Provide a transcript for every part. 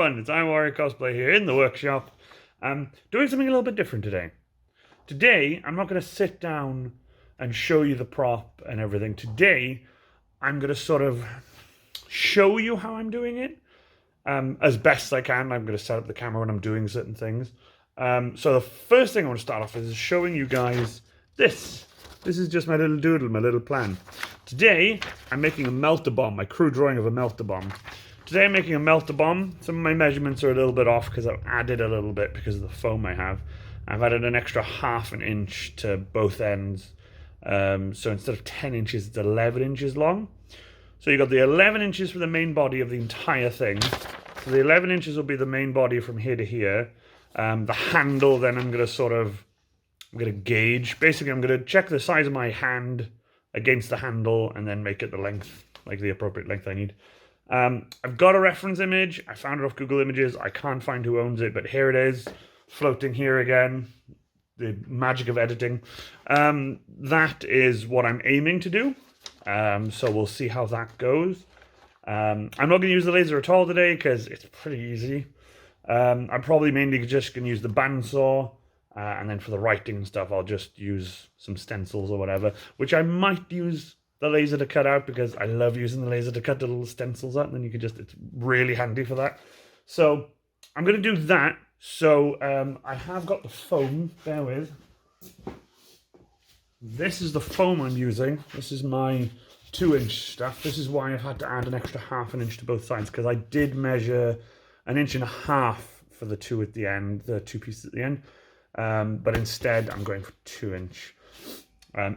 everyone, it's warhammer Cosplay here in the workshop. Doing something a little bit different today. Today, I'm not going to sit down and show you the prop and everything. Today, I'm going to sort of show you how I'm doing it as best I can. I'm going to set up the camera when I'm doing certain things. So the first thing I want to start off with is showing you guys this. This is just my little doodle, my little plan. Today, I'm making a Melta Bomb, my crude drawing of a Melta Bomb. Today I'm making a Melta Bomb. Some of my measurements are a little bit off because I've added a little bit because of the foam I have. I've added an extra ½ an inch to both ends. So instead of 10 inches, it's 11 inches long. So you've got the 11 inches for the main body of the entire thing. So the 11 inches will be the main body from here to here. The handle, then I'm going to gauge. Basically, I'm going to check the size of my hand against the handle and then make it the length, like the appropriate length I need. I've got a reference image. I found it off Google Images. I can't find who owns it, but here it is, floating here again. The magic of editing. That is what I'm aiming to do. So we'll see how that goes. I'm not going to use the laser at all today because it's pretty easy. I'm probably mainly just going to use the bandsaw. And then for the writing stuff, I'll just use some stencils or whatever, which I might use the laser to cut out because I love using the laser to cut the little stencils out, and then you can just, it's really handy for that. So I'm going to do that. So I have got the foam, bear with. This is the foam I'm using. This is my 2-inch stuff. This is why I've had to add an extra ½ an inch to both sides, because I did measure 1.5 inches for the two at the end, the two pieces at the end. But instead I'm going for 2-inch.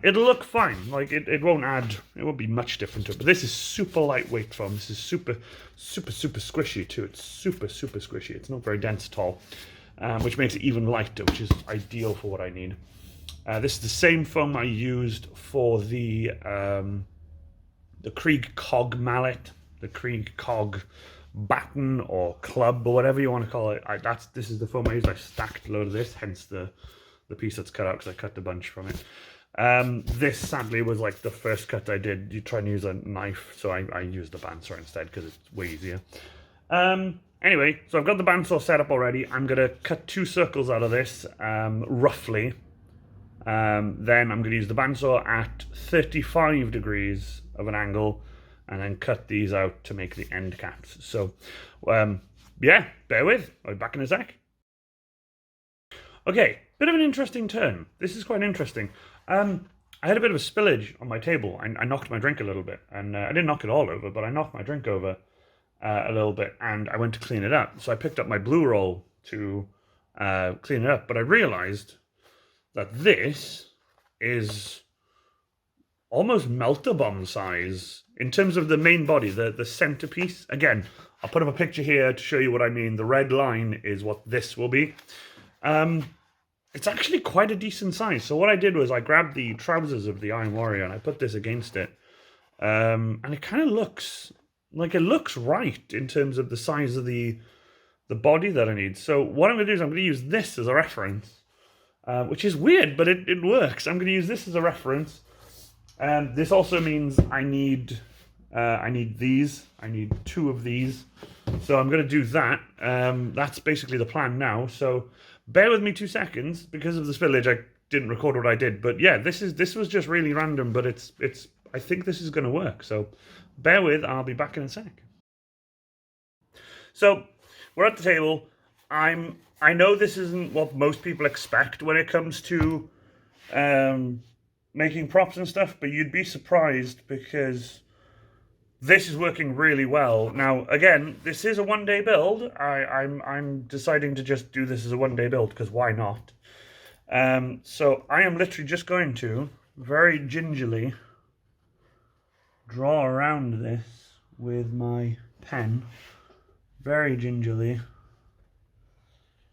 It'll look fine, like it won't be much different to it, but this is super lightweight foam. This is super squishy too. It's super squishy. It's not very dense at all, which makes it even lighter, which is ideal for what I need. This is the same foam I used for the Krieg Cog mallet, the Krieg Cog baton or club or whatever you want to call it. This is the foam I used. I stacked a load of this, hence the piece that's cut out because I cut a bunch from it. This sadly was like the first cut I did. You try and use a knife, so I used the bandsaw instead because it's way easier. Anyway, so I've got the bandsaw set up already. I'm gonna cut 2 circles out of this, roughly. Then I'm gonna use the bandsaw at 35 degrees of an angle, and then cut these out to make the end caps. So, yeah, bear with. I'll be back in a sec. Okay, bit of an interesting turn. This is quite interesting. I had a bit of a spillage on my table. I knocked my drink a little bit, and I didn't knock it all over, but I knocked my drink over a little bit, and I went to clean it up. So I picked up my blue roll to clean it up, but I realized that this is almost Melta Bomb size in terms of the main body, the centerpiece. Again, I'll put up a picture here to show you what I mean. The red line is what this will be. It's actually quite a decent size. So what I did was I grabbed the trousers of the Iron Warrior and I put this against it. And it kind of looks like it looks right in terms of the size of the body that I need. So what I'm going to do is I'm going to use this as a reference, which is weird, but it works. I'm going to use this as a reference. This also means I need these. I need 2 of these. So I'm going to do that. That's basically the plan now. So bear with me 2 seconds because of the spillage. I didn't record what I did, but yeah, this was just really random. But it's I think this is going to work. So bear with. I'll be back in a sec. So we're at the table. I know this isn't what most people expect when it comes to making props and stuff, but you'd be surprised because this is working really well. Now, again, this is a 1-day build. I'm deciding to just do this as a 1-day build because why not? So I am literally just going to very gingerly draw around this with my pen, very gingerly,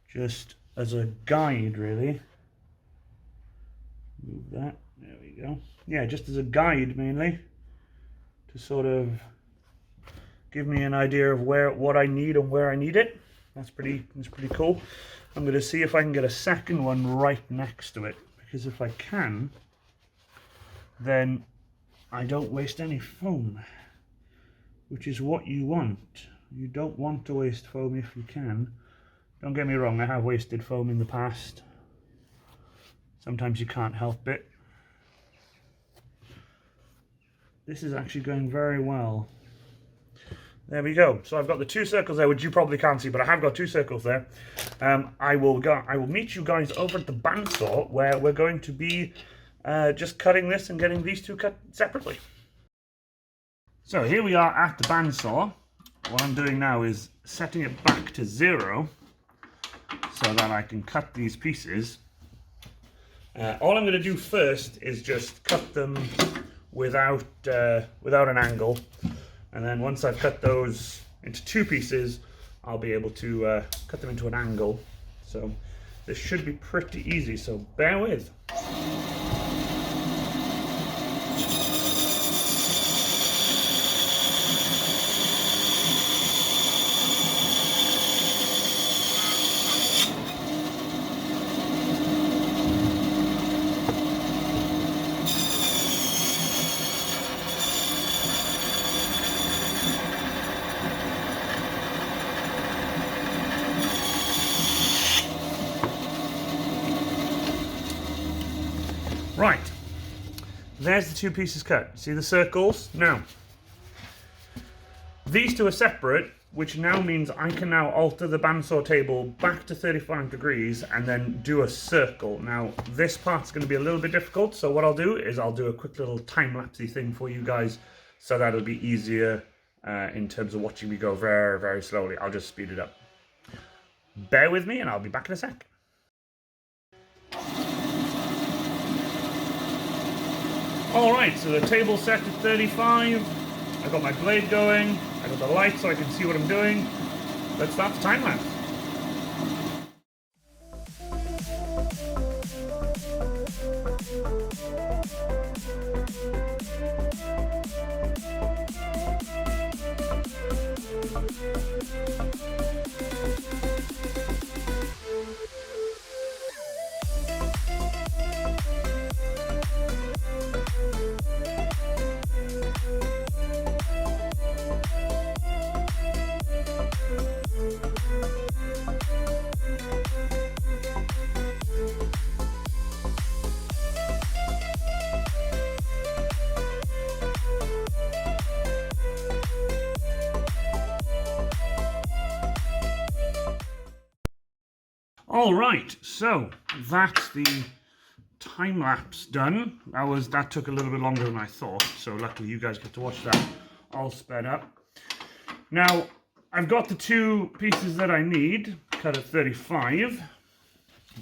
just as a guide, really. Move that. There we go. Yeah, just as a guide mainly, to sort of give me an idea of what I need and where I need it. That's pretty cool. I'm going to see if I can get a second one right next to it, because if I can, then I don't waste any foam, which is what you want. You don't want to waste foam if you can. Don't get me wrong, I have wasted foam in the past. Sometimes you can't help it. This is actually going very well. There we go. So I've got the 2 circles there, which you probably can't see, but I have got 2 circles there. I will meet you guys over at the bandsaw, where we're going to be just cutting this and getting these 2 cut separately. So here we are at the bandsaw. What I'm doing now is setting it back to 0 so that I can cut these pieces. All I'm going to do first is just cut them without an angle, and then once I've cut those into 2 pieces, I'll be able to cut them into an angle. So this should be pretty easy, so bear with. Right, there's the 2 pieces cut. See the circles? Now, these 2 are separate, which now means I can now alter the bandsaw table back to 35 degrees and then do a circle. Now, this part's going to be a little bit difficult, so what I'll do is I'll do a quick little time-lapsey thing for you guys, so that'll be easier in terms of watching me go very, very slowly. I'll just speed it up. Bear with me and I'll be back in a sec. Alright, so the table's set to 35, I've got my blade going, I've got the light so I can see what I'm doing. Let's start the time lapse. Alright, so that's the time lapse done. That took a little bit longer than I thought, so luckily you guys get to watch that all sped up. Now, I've got the 2 pieces that I need, cut at 35.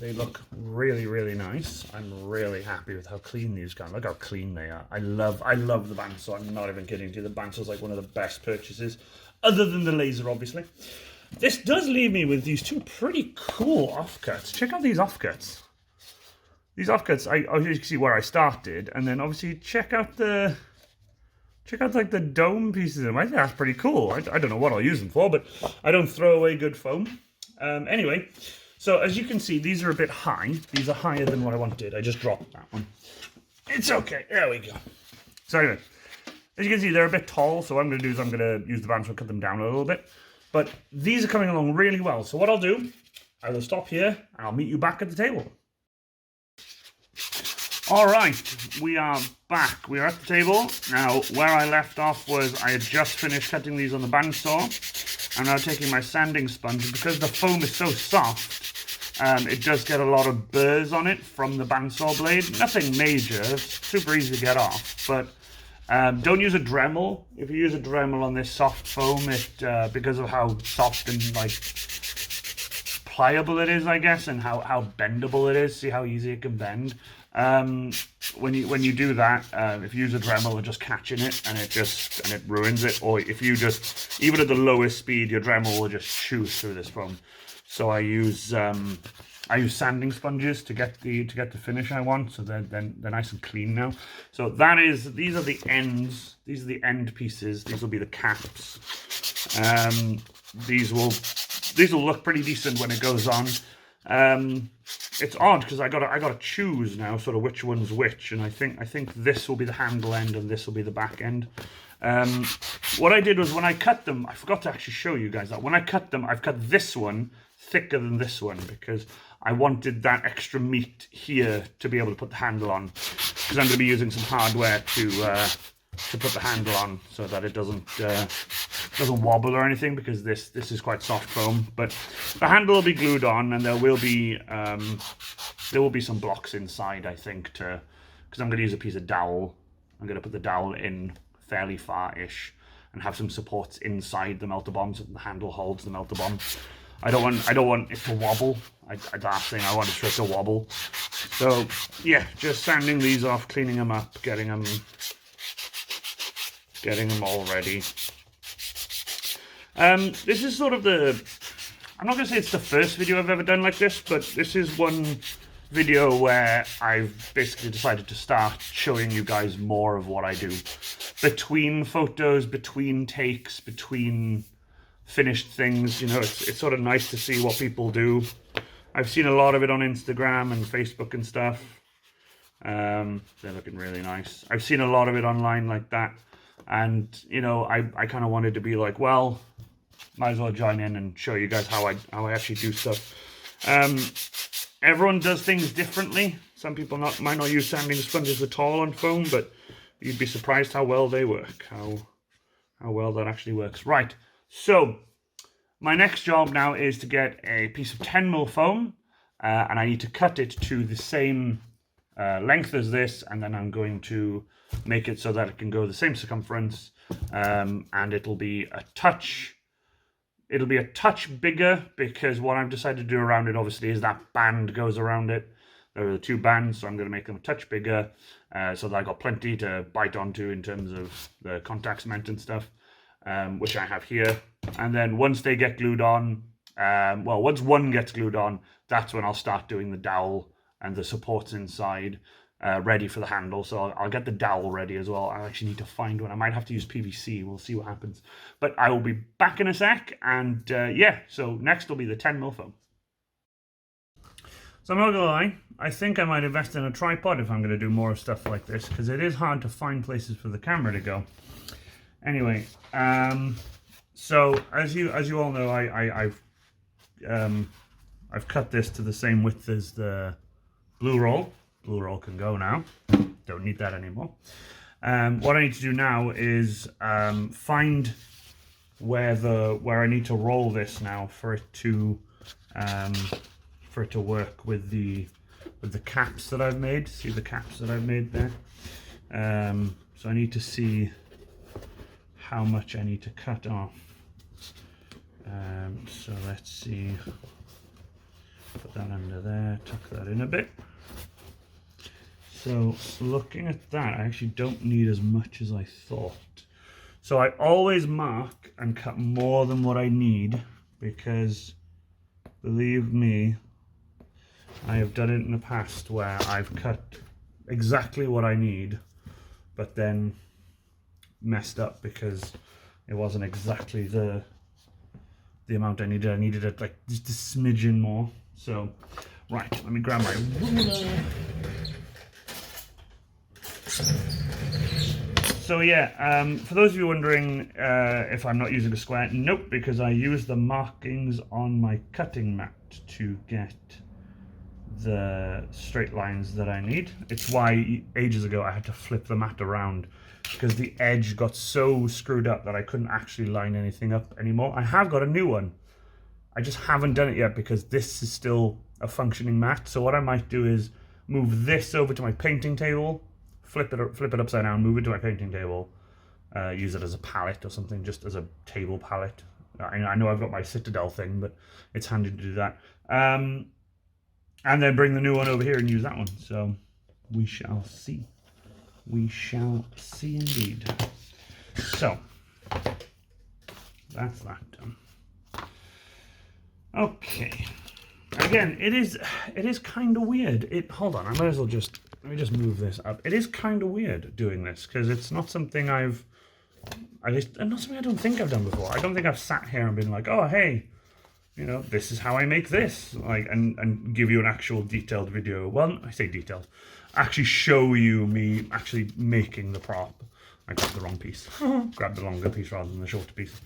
They look really, really nice. I'm really happy with how clean these come. Look how clean they are. I love the bandsaw. I'm not even kidding to you. The bandsaw's like one of the best purchases, other than the laser, obviously. This does leave me with these 2 pretty cool offcuts. Check out these offcuts. These offcuts, you can see where I started, and then obviously check out like the dome pieces in them. I think that's pretty cool. I don't know what I'll use them for, but I don't throw away good foam. Anyway, so as you can see, these are a bit high. These are higher than what I wanted. I just dropped that one. It's okay. There we go. So anyway, as you can see, they're a bit tall. So what I'm going to do is I'm going to use the bandsaw to cut them down a little bit. But these are coming along really well. So what I'll do, I will stop here and I'll meet you back at the table. All right, we are back. We are at the table. Now, where I left off was I had just finished cutting these on the bandsaw. I'm now taking my sanding sponge, and because the foam is so soft, it does get a lot of burrs on it from the bandsaw blade. Nothing major, it's super easy to get off, but don't use a Dremel. If you use a Dremel on this soft foam, it because of how soft and like pliable it is, I guess, and how bendable it is. See how easy it can bend. When you do that, if you use a Dremel, it'll just catch in it and it ruins it. Or if you just, even at the lowest speed, your Dremel will just chew through this foam. So I use sanding sponges to get the finish I want, so they're nice and clean now. So these are the ends. These are the end pieces. These will be the caps. These will look pretty decent when it goes on. It's odd because I gotta choose now sort of which one's which, and I think this will be the handle end and this will be the back end. What I did was when I cut them, I forgot to actually show you guys that. When I cut them, I've cut this one thicker than this one because I wanted that extra meat here to be able to put the handle on. Because I'm going to be using some hardware to put the handle on so that it doesn't wobble or anything, because this is quite soft foam. But the handle will be glued on, and there will be some blocks inside, I think, because I'm going to use a piece of dowel. I'm going to put the dowel in fairly far-ish and have some supports inside the Melta Bomb so that the handle holds the Melta Bomb. I don't want it to wobble. The last thing I want is for it to wobble. So yeah, just sanding these off, cleaning them up, getting them all ready. This is sort of I'm not going to say it's the first video I've ever done like this, but this is one video where I've basically decided to start showing you guys more of what I do. Between photos, between takes, between finished things, you know, it's sort of nice to see what people do. I've seen a lot of it on Instagram and Facebook and stuff. They're looking really nice. I've seen a lot of it online like that. And, you know, I kind of wanted to be like, well, might as well join in and show you guys how I actually do stuff. Everyone does things differently. Some people might not use sanding sponges at all on foam, but you'd be surprised how well they work, how well that actually works. Right, so my next job now is to get a piece of 10mm foam, and I need to cut it to the same length as this, and then I'm going to make it so that it can go the same circumference, and it'll be a touch bigger, because what I've decided to do around it obviously is that band goes around it. There are the two bands, so I'm going to make them a touch bigger, so that I got plenty to bite onto in terms of the contact cement and stuff, which I have here. And then once they get glued on, once one gets glued on, that's when I'll start doing the dowel and the supports inside, ready for the handle. So I'll get the dowel ready as well. I actually need to find one. I might have to use PVC. We'll see what happens. But I will be back in a sec. And yeah, so next will be the 10mm foam. So I'm not going to lie, I think I might invest in a tripod if I'm going to do more stuff like this, because it is hard to find places for the camera to go. Anyway, so as you all know, I've cut this to the same width as the blue roll. Blue roll can go now. Don't need that anymore. What I need to do now is find where I need to roll this now for it to work with the caps that I've made. See the caps that I've made there? So I need to see how much I need to cut off. So let's see. Put that under there, tuck that in a bit. So looking at that, I actually don't need as much as I thought. So I always mark and cut more than what I need, because believe me, I have done it in the past where I've cut exactly what I need, but then messed up because it wasn't exactly the amount I needed. I needed it like just a smidgen more. So, right, let me grab my ruler. So yeah, for those of you wondering if I'm not using a square, nope, because I use the markings on my cutting mat to get the straight lines that I need. It's why ages ago I had to flip the mat around, because the edge got so screwed up that I couldn't actually line anything up anymore. I have got a new one. I just haven't done it yet because this is still a functioning mat. So what I might do is move this over to my painting table, flip it upside down, move it to my painting table, use it as a palette or something, just as a table palette. I know I've got my Citadel thing, but it's handy to do that. And then bring the new one over here and use that one. So we shall see. We shall see indeed. So that's that done. Okay. Again, it is kind of weird. Hold on, I might as well let me just move this up. It is kind of weird doing this because it's not something not something I don't think I've done before. I don't think I've sat here and been like, oh hey, you know, this is how I make this, like, and give you an actual detailed video. Well, I say detailed, actually show you me actually making the prop. I grabbed the wrong piece. Grabbed the longer piece rather than the shorter piece.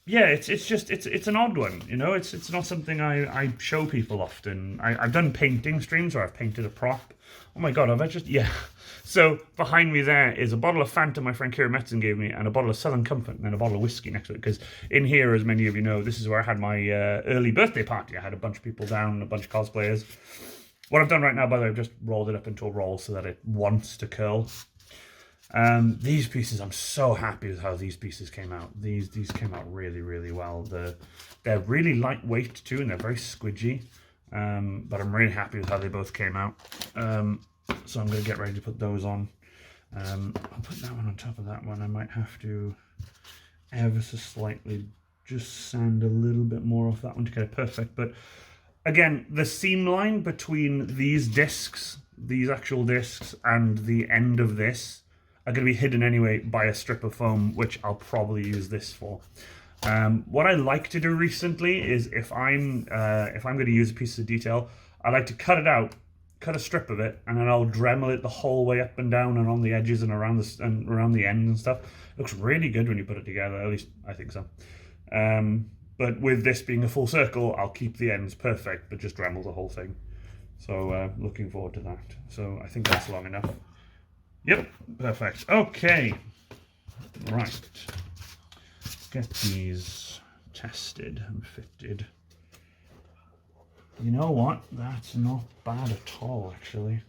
Yeah, it's an odd one, you know. It's not something I show people often. I've done painting streams where I've painted a prop. Oh my god, have I just... Yeah. So behind me there is a bottle of Fanta my friend Kira Metzen gave me, and a bottle of Southern Comfort, and then a bottle of whiskey next to it. Because in here, as many of you know, this is where I had my early birthday party. I had a bunch of people down, a bunch of cosplayers. What I've done right now, by the way, I've just rolled it up into a roll so that it wants to curl. These pieces, I'm so happy with how these pieces came out. These came out really, really well. They're really lightweight too, and they're very squidgy. But I'm really happy with how they both came out. So I'm going to get ready to put those on. I'll put that one on top of that one. I might have to ever so slightly just sand a little bit more off that one to get it perfect. But again, the seam line between these discs, these actual discs, and the end of this are going to be hidden anyway by a strip of foam, which I'll probably use this for. What I like to do recently is if I'm going to use a piece of detail, I like to cut it out, cut a strip of it, and then I'll Dremel it the whole way up and down and on the edges and around the end and stuff. It looks really good when you put it together, at least I think so. But with this being a full circle, I'll keep the ends perfect, but just Dremel the whole thing. So looking forward to that. So I think that's long enough. Yep, perfect. Okay, right. Get these tested and fitted. You know what? That's not bad at all, actually.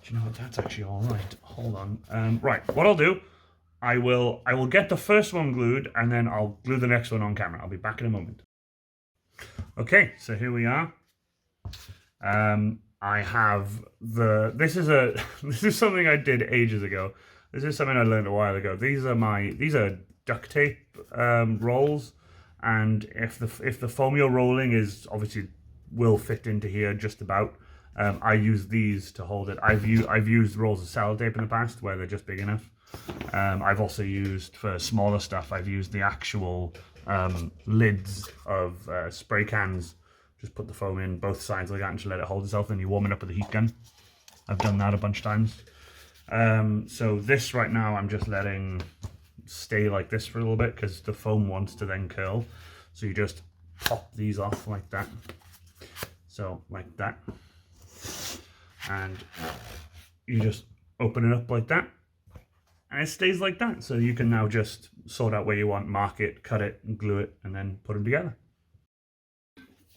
Do you know what? That's actually all right. Hold on. Right, what I'll do, I will get the first one glued, and then I'll glue the next one on camera. I'll be back in a moment. Okay, so here we are. I have this is something I did ages ago. This is something I learned a while ago. These are duct tape rolls, and if the foam you're rolling is obviously will fit into here just about, I use these to hold it. I've used rolls of sellotape in the past where they're just big enough. I've also used, for smaller stuff, I've used the actual lids of spray cans. Just put the foam in both sides like that and just let it hold itself, and you warm it up with a heat gun. I've done that a bunch of times. So this right now I'm just letting stay like this for a little bit because the foam wants to then curl. So you just pop these off like that. So like that. And you just open it up like that. And it stays like that. So you can now just sort out where you want, mark it, cut it, and glue it, and then put them together.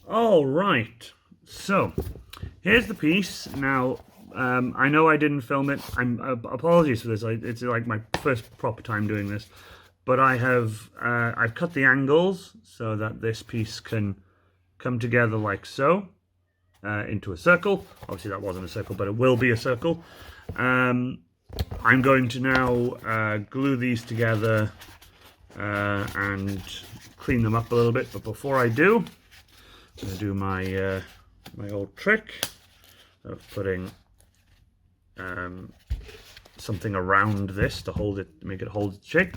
All right, so here's the piece. Now, I know I didn't film it. Apologies for this. It's like my first proper time doing this, but I've cut the angles so that this piece can come together like so into a circle. Obviously, that wasn't a circle, but it will be a circle. I'm going to now glue these together and clean them up a little bit. But before I do, I'm going to do my my old trick of putting something around this to hold it, make it hold its shape.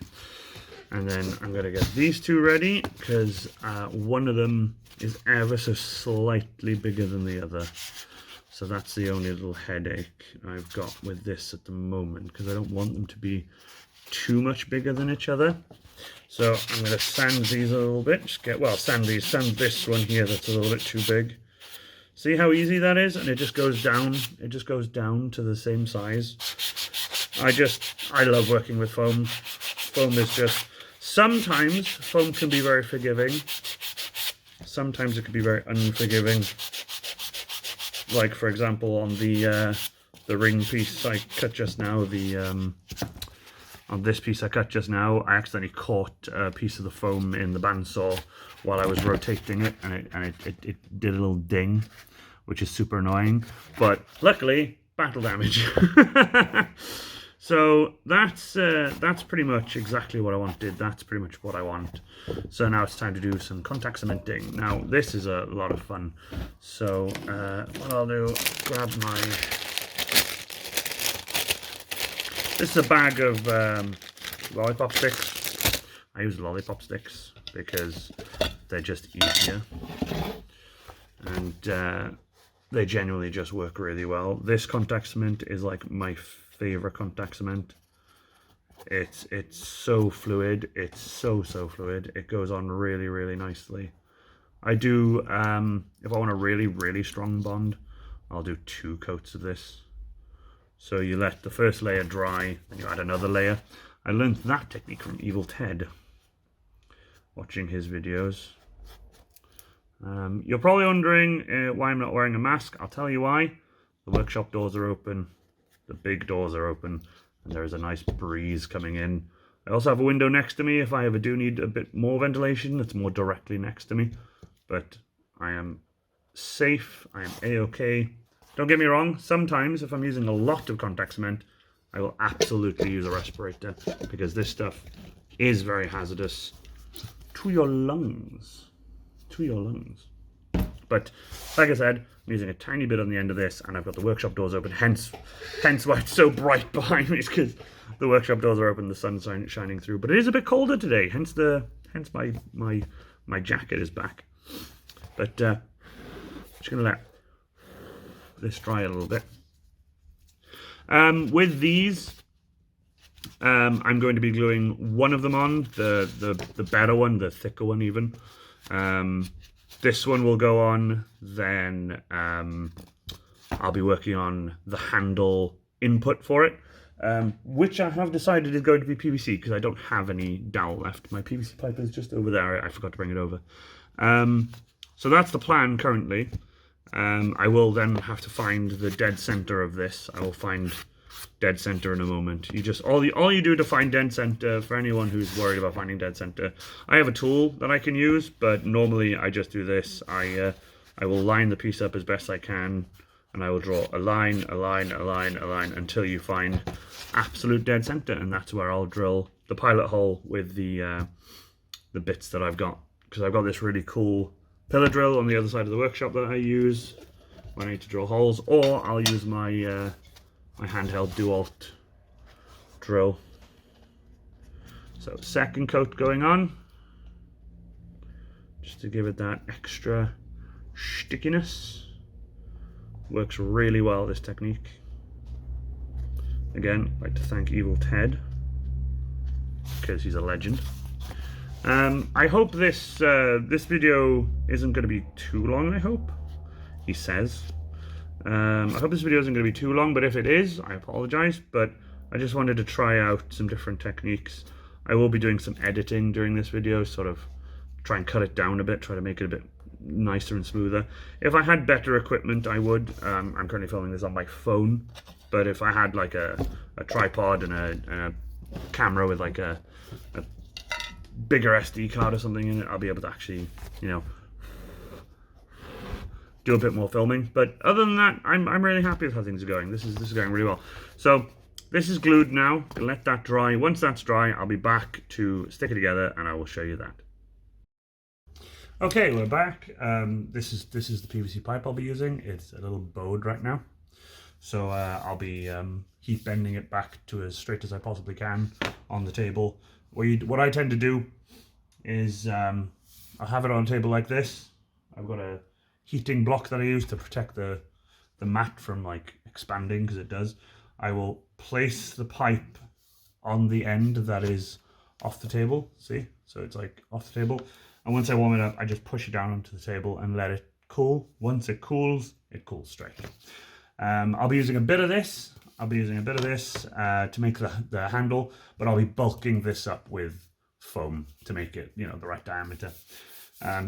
And then I'm going to get these two ready because one of them is ever so slightly bigger than the other. So that's the only little headache I've got with this at the moment, because I don't want them to be too much bigger than each other. So I'm going to sand these a little bit. Just sand this one here that's a little bit too big. See how easy that is? And it just goes down. It just goes down to the same size. I love working with foam. Foam is just, sometimes foam can be very forgiving. Sometimes it can be very unforgiving. Like for example on the ring piece I cut just now, on this piece I cut just now, I accidentally caught a piece of the foam in the bandsaw while I was rotating it, and it did a little ding, which is super annoying. But luckily, battle damage. So that's pretty much exactly what I wanted. That's pretty much what I want. So now it's time to do some contact cementing. Now this is a lot of fun. So what I'll do, grab my... This is a bag of lollipop sticks. I use lollipop sticks because they're just easier. And they genuinely just work really well. This contact cement is like my favorite contact cement. It's so fluid. It's so fluid. It goes on really nicely. I do, if I want a really strong bond, I'll do 2 coats of this. So you let the first layer dry, then you add another layer. I learned that technique from Evil Ted, watching his videos. You're probably wondering why I'm not wearing a mask. I'll tell you why. The workshop doors are open, the big doors are open, and there is a nice breeze coming in. I also have a window next to me if I ever do need a bit more ventilation. It's more directly next to me, but I am safe. I am a-okay. Don't get me wrong, sometimes if I'm using a lot of contact cement, I will absolutely use a respirator, because this stuff is very hazardous to your lungs. But like I said, I'm using a tiny bit on the end of this, and I've got the workshop doors open, hence why it's so bright behind me, is because the workshop doors are open, the sun's shining through. But it is a bit colder today, hence my jacket is back. But just gonna let this dry a little bit. With these, I'm going to be gluing one of them on, the better one, the thicker one even. This one will go on, then I'll be working on the handle input for it, which I have decided is going to be PVC, because I don't have any dowel left. My PVC pipe is just over there. I forgot to bring it over. So that's the plan currently. I will then have to find the dead center of this. I will find dead center in a moment. You just all you do to find dead center, for anyone who's worried about finding dead center, I have a tool that I can use, but normally I just do this. I will line the piece up as best I can, and I will draw a line until you find absolute dead center, and that's where I'll drill the pilot hole with the bits that I've got, because I've got this really cool pillar drill on the other side of the workshop that I use when I need to drill holes, or I'll use my my handheld DeWalt drill. So second coat going on, just to give it that extra stickiness. Works really well, this technique. Again, I'd like to thank Evil Ted, because he's a legend. I hope this this video isn't going to be too long, I hope, he says. I hope this video isn't going to be too long, but if it is, I apologize. But I just wanted to try out some different techniques. I will be doing some editing during this video, sort of try and cut it down a bit, try to make it a bit nicer and smoother. If I had better equipment, I would. I'm currently filming this on my phone, but if I had like a tripod and a camera with like a bigger SD card or something in it, I'll be able to actually, you know, do a bit more filming. But other than that, I'm really happy with how things are going. This is going really well. So this is glued now. Gonna let that dry. Once that's dry, I'll be back to stick it together, and I will show you that. Okay, we're back. This is the PVC pipe I'll be using. It's a little bowed right now, so I'll be heat bending it back to as straight as I possibly can on the table. What I tend to do is I'll have it on a table like this. I've got a heating block that I use to protect the mat from like expanding, because it does. I will place the pipe on the end that is off the table, see? So it's like off the table. And once I warm it up, I just push it down onto the table and let it cool. Once it cools straight. I'll be using a bit of this. To make the handle, but I'll be bulking this up with foam to make it, you know, the right diameter.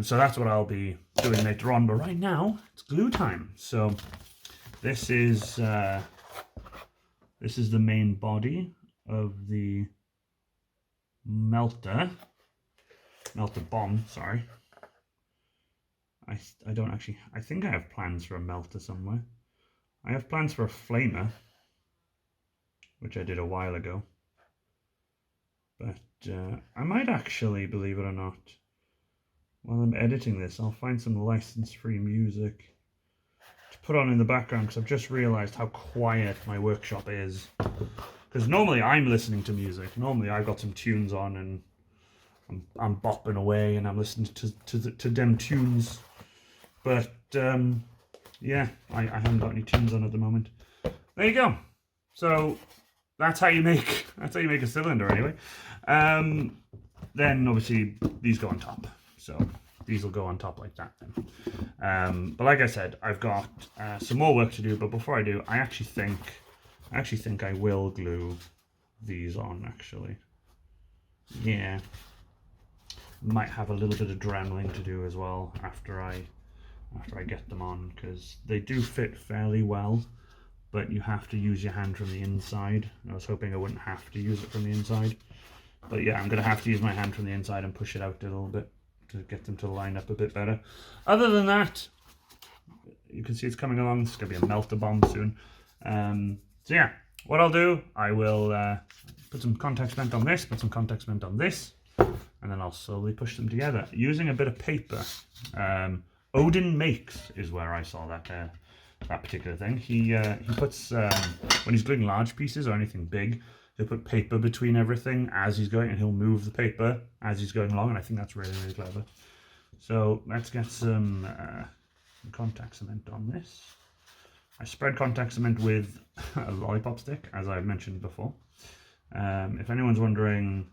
So that's what I'll be doing later on, but right now it's glue time. So this is the main body of the Melta Bomb, sorry. I think I have plans for a Melta somewhere. I have plans for a Flamer, which I did a while ago. But I might actually, believe it or not, while I'm editing this, I'll find some license-free music to put on in the background, because I've just realized how quiet my workshop is. Because normally I'm listening to music. Normally I've got some tunes on and I'm bopping away and I'm listening to them tunes. But yeah, I haven't got any tunes on at the moment. There you go. So that's how you make a cylinder anyway. Then obviously these go on top. So these will go on top like that then. But like I said, I've got some more work to do. But before I do, I actually think I will glue these on. Actually, yeah, might have a little bit of dremeling to do as well after I get them on, because they do fit fairly well. But you have to use your hand from the inside. I was hoping I wouldn't have to use it from the inside. But yeah, I'm going to have to use my hand from the inside and push it out a little bit to get them to line up a bit better. Other than that, you can see it's coming along. It's going to be a Melta Bomb soon. So yeah, what I'll do, I will put some contact cement on this, put some contact cement on this, and then I'll slowly push them together using a bit of paper. Odin Makes is where I saw that particular thing. He puts, when he's gluing large pieces or anything big, he'll put paper between everything as he's going, and he'll move the paper as he's going along, and I think that's really, really clever. So let's get some contact cement on this. I spread contact cement with a lollipop stick, as I've mentioned before. If anyone's wondering,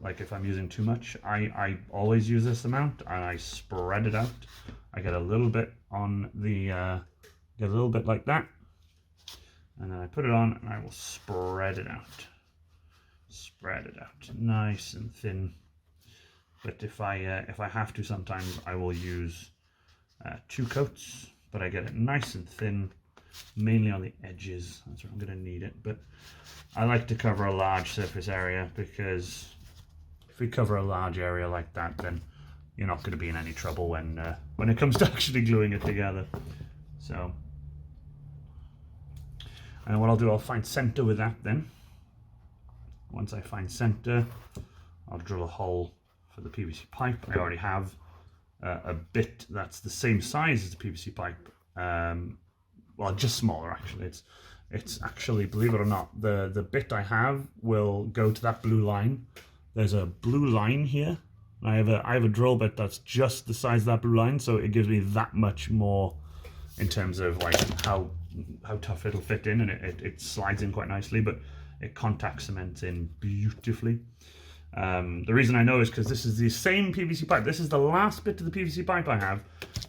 like, if I'm using too much, I always use this amount, and I spread it out. I get a little bit on the, get a little bit like that, and then I put it on, and I will spread it out. Spread it out, nice and thin. But if I have to, sometimes I will use 2 coats, but I get it nice and thin, mainly on the edges. That's where I'm going to need it. But I like to cover a large surface area, because if we cover a large area like that, then you're not going to be in any trouble when it comes to actually gluing it together. So, and what I'll do, I'll find center with that then. Once I find center, I'll drill a hole for the PVC pipe. I already have a bit that's the same size as the PVC pipe. Well, just smaller actually. It's actually, believe it or not, the bit I have will go to that blue line. There's a blue line here. I have a drill bit that's just the size of that blue line, so it gives me that much more in terms of like how tough it'll fit in, and it slides in quite nicely, but it contact cements in beautifully. The reason I know is because this is the same PVC pipe. This is the last bit of the PVC pipe I have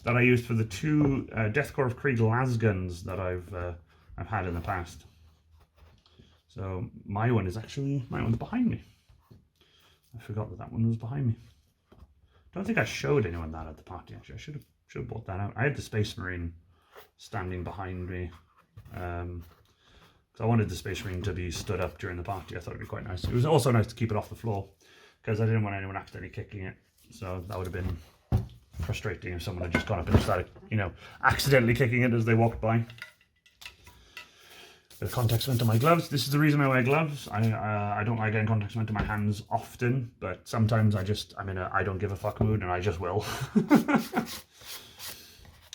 that I used for the 2 Deathcore of Krieg las guns that I've had in the past. So my one's behind me. I forgot that one was behind me. Don't think I showed anyone that at the party. Actually, I should have brought that out. I had the Space Marine standing behind me. I wanted the Space Marine to be stood up during the party. I thought it'd be quite nice. It was also nice to keep it off the floor, because I didn't want anyone accidentally kicking it. So that would have been frustrating if someone had just gone up and started, accidentally kicking it as they walked by. Bit of contact cement on my gloves. This is the reason I wear gloves. I don't like getting contact cement on my hands often, but sometimes I'm in a I don't give a fuck mood, and I just will.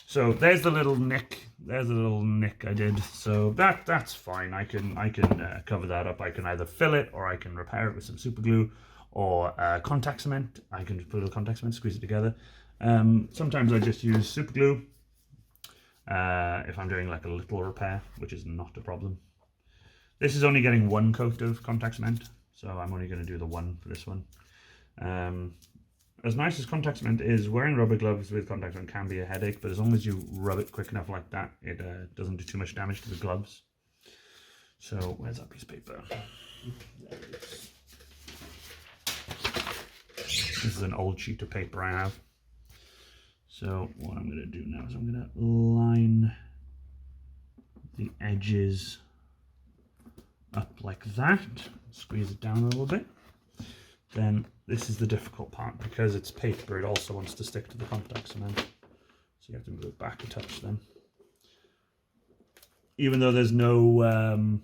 So there's the little nick. There's the little nick I did. So that's fine. I can cover that up. I can either fill it, or I can repair it with some super glue, or contact cement. I can just put a little contact cement, squeeze it together. Sometimes I just use super glue if I'm doing like a little repair, which is not a problem. This is only getting 1 coat of contact cement, so I'm only going to do the 1 for this one. As nice as contact cement is, wearing rubber gloves with contact cement can be a headache, but as long as you rub it quick enough like that, it doesn't do too much damage to the gloves. So, where's that piece of paper? There it is. This is an old sheet of paper I have. So, what I'm going to do now is I'm going to line the edges up like that, squeeze it down a little bit. Then this is the difficult part, because it's paper, it also wants to stick to the contact cement. So you have to move it back a touch then. Even though there's no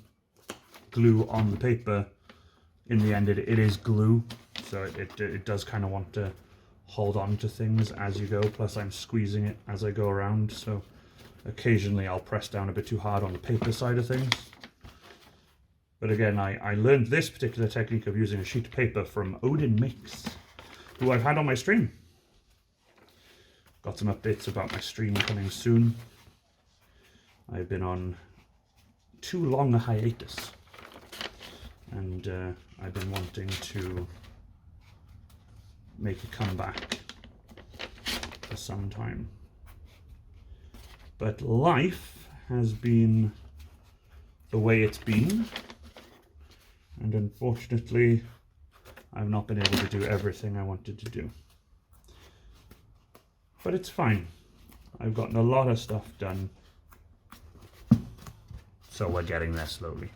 glue on the paper, in the end it is glue. So it does kind of want to hold on to things as you go. Plus I'm squeezing it as I go around. So occasionally I'll press down a bit too hard on the paper side of things. But again, I learned this particular technique of using a sheet of paper from Odin Makes, who I've had on my stream. Got some updates about my stream coming soon. I've been on too long a hiatus, and I've been wanting to make a comeback for some time. But life has been the way it's been, and unfortunately I've not been able to do everything I wanted to do. But it's fine. I've gotten a lot of stuff done, so we're getting there slowly.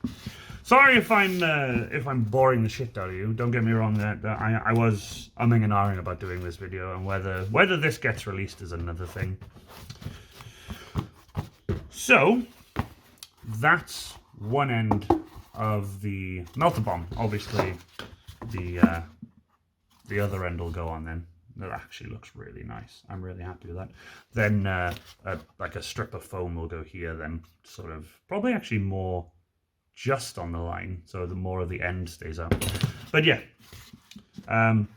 Sorry if I'm boring the shit out of you. Don't get me wrong. That I was umming and ahhing about doing this video, and whether this gets released is another thing. So that's one end of the Melta Bomb. Obviously, the other end will go on then. That actually looks really nice. I'm really happy with that. Then like a strip of foam will go here, then sort of probably actually more just on the line, so the more of the end stays out. But yeah,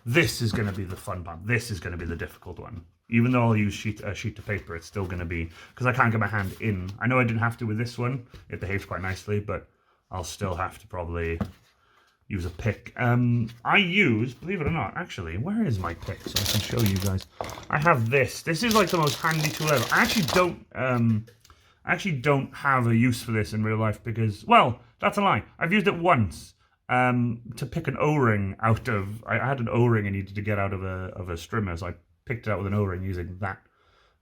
this is going to be the fun part. This is going to be the difficult one. Even though I'll use a sheet of paper, it's still going to be, because I can't get my hand in. I know I didn't have to with this one. It behaves quite nicely, but I'll still have to probably use a pick. I use, believe it or not, actually, where is my pick so I can show you guys? I have this. This is like the most handy tool ever. I actually don't have a use for this in real life because, well, that's a lie. I've used it once to pick an O-ring out of. I had an O-ring I needed to get out of a strimmer, so I picked it out with an O-ring using that.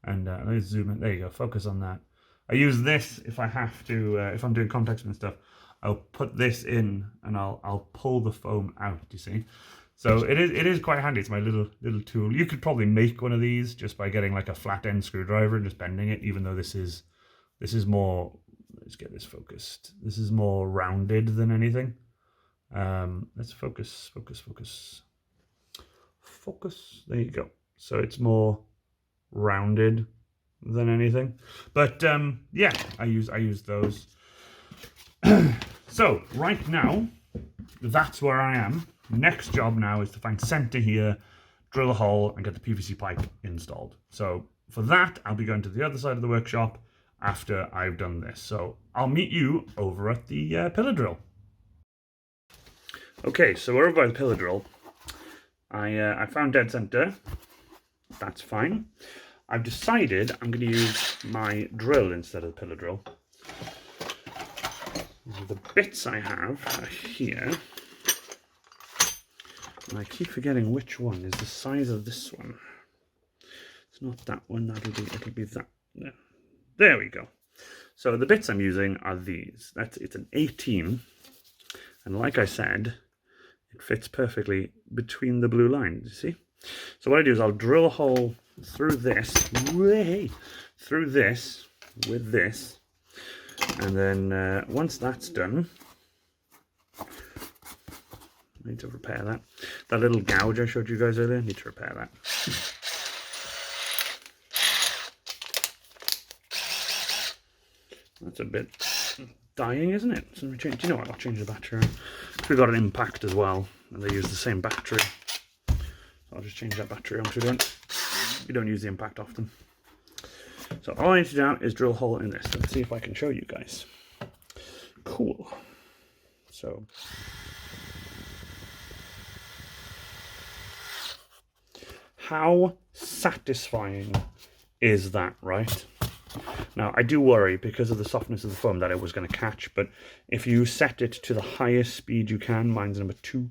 And let's zoom in. There you go. Focus on that. I use this if I have to, if I'm doing contacts and stuff. I'll put this in and I'll pull the foam out, you see. So it is quite handy. It's my little tool. You could probably make one of these just by getting like a flat end screwdriver and just bending it, even though this is more, let's get this focused. This is more rounded than anything. Let's focus. There you go. So it's more rounded than anything. But yeah, I use those. So right now, that's where I am. Next job now is to find center here, drill a hole, and get the PVC pipe installed. So for that, I'll be going to the other side of the workshop after I've done this. So I'll meet you over at the pillar drill. Okay, so we're over by the pillar drill. I found dead center. That's fine. I've decided I'm going to use my drill instead of the pillar drill. The bits I have are here, and I keep forgetting which one is the size of this one. It's not that one, it'll be that. There we go. So the bits I'm using are these. It's an 18, and like I said, it fits perfectly between the blue lines, you see? So what I do is I'll drill a hole through this, with this, and then once that's done, I need to repair that. That little gouge I showed you guys earlier, I need to repair that. That's a bit dying, isn't it? So do you know what? I'll change the battery. We've got an impact as well, and they use the same battery. So I'll just change that battery on because we don't use the impact often. So all I need to do now is drill a hole in this. Let's see if I can show you guys. Cool. So how satisfying is that, right? Now, I do worry because of the softness of the foam that it was going to catch, but if you set it to the highest speed you can, mine's number 2,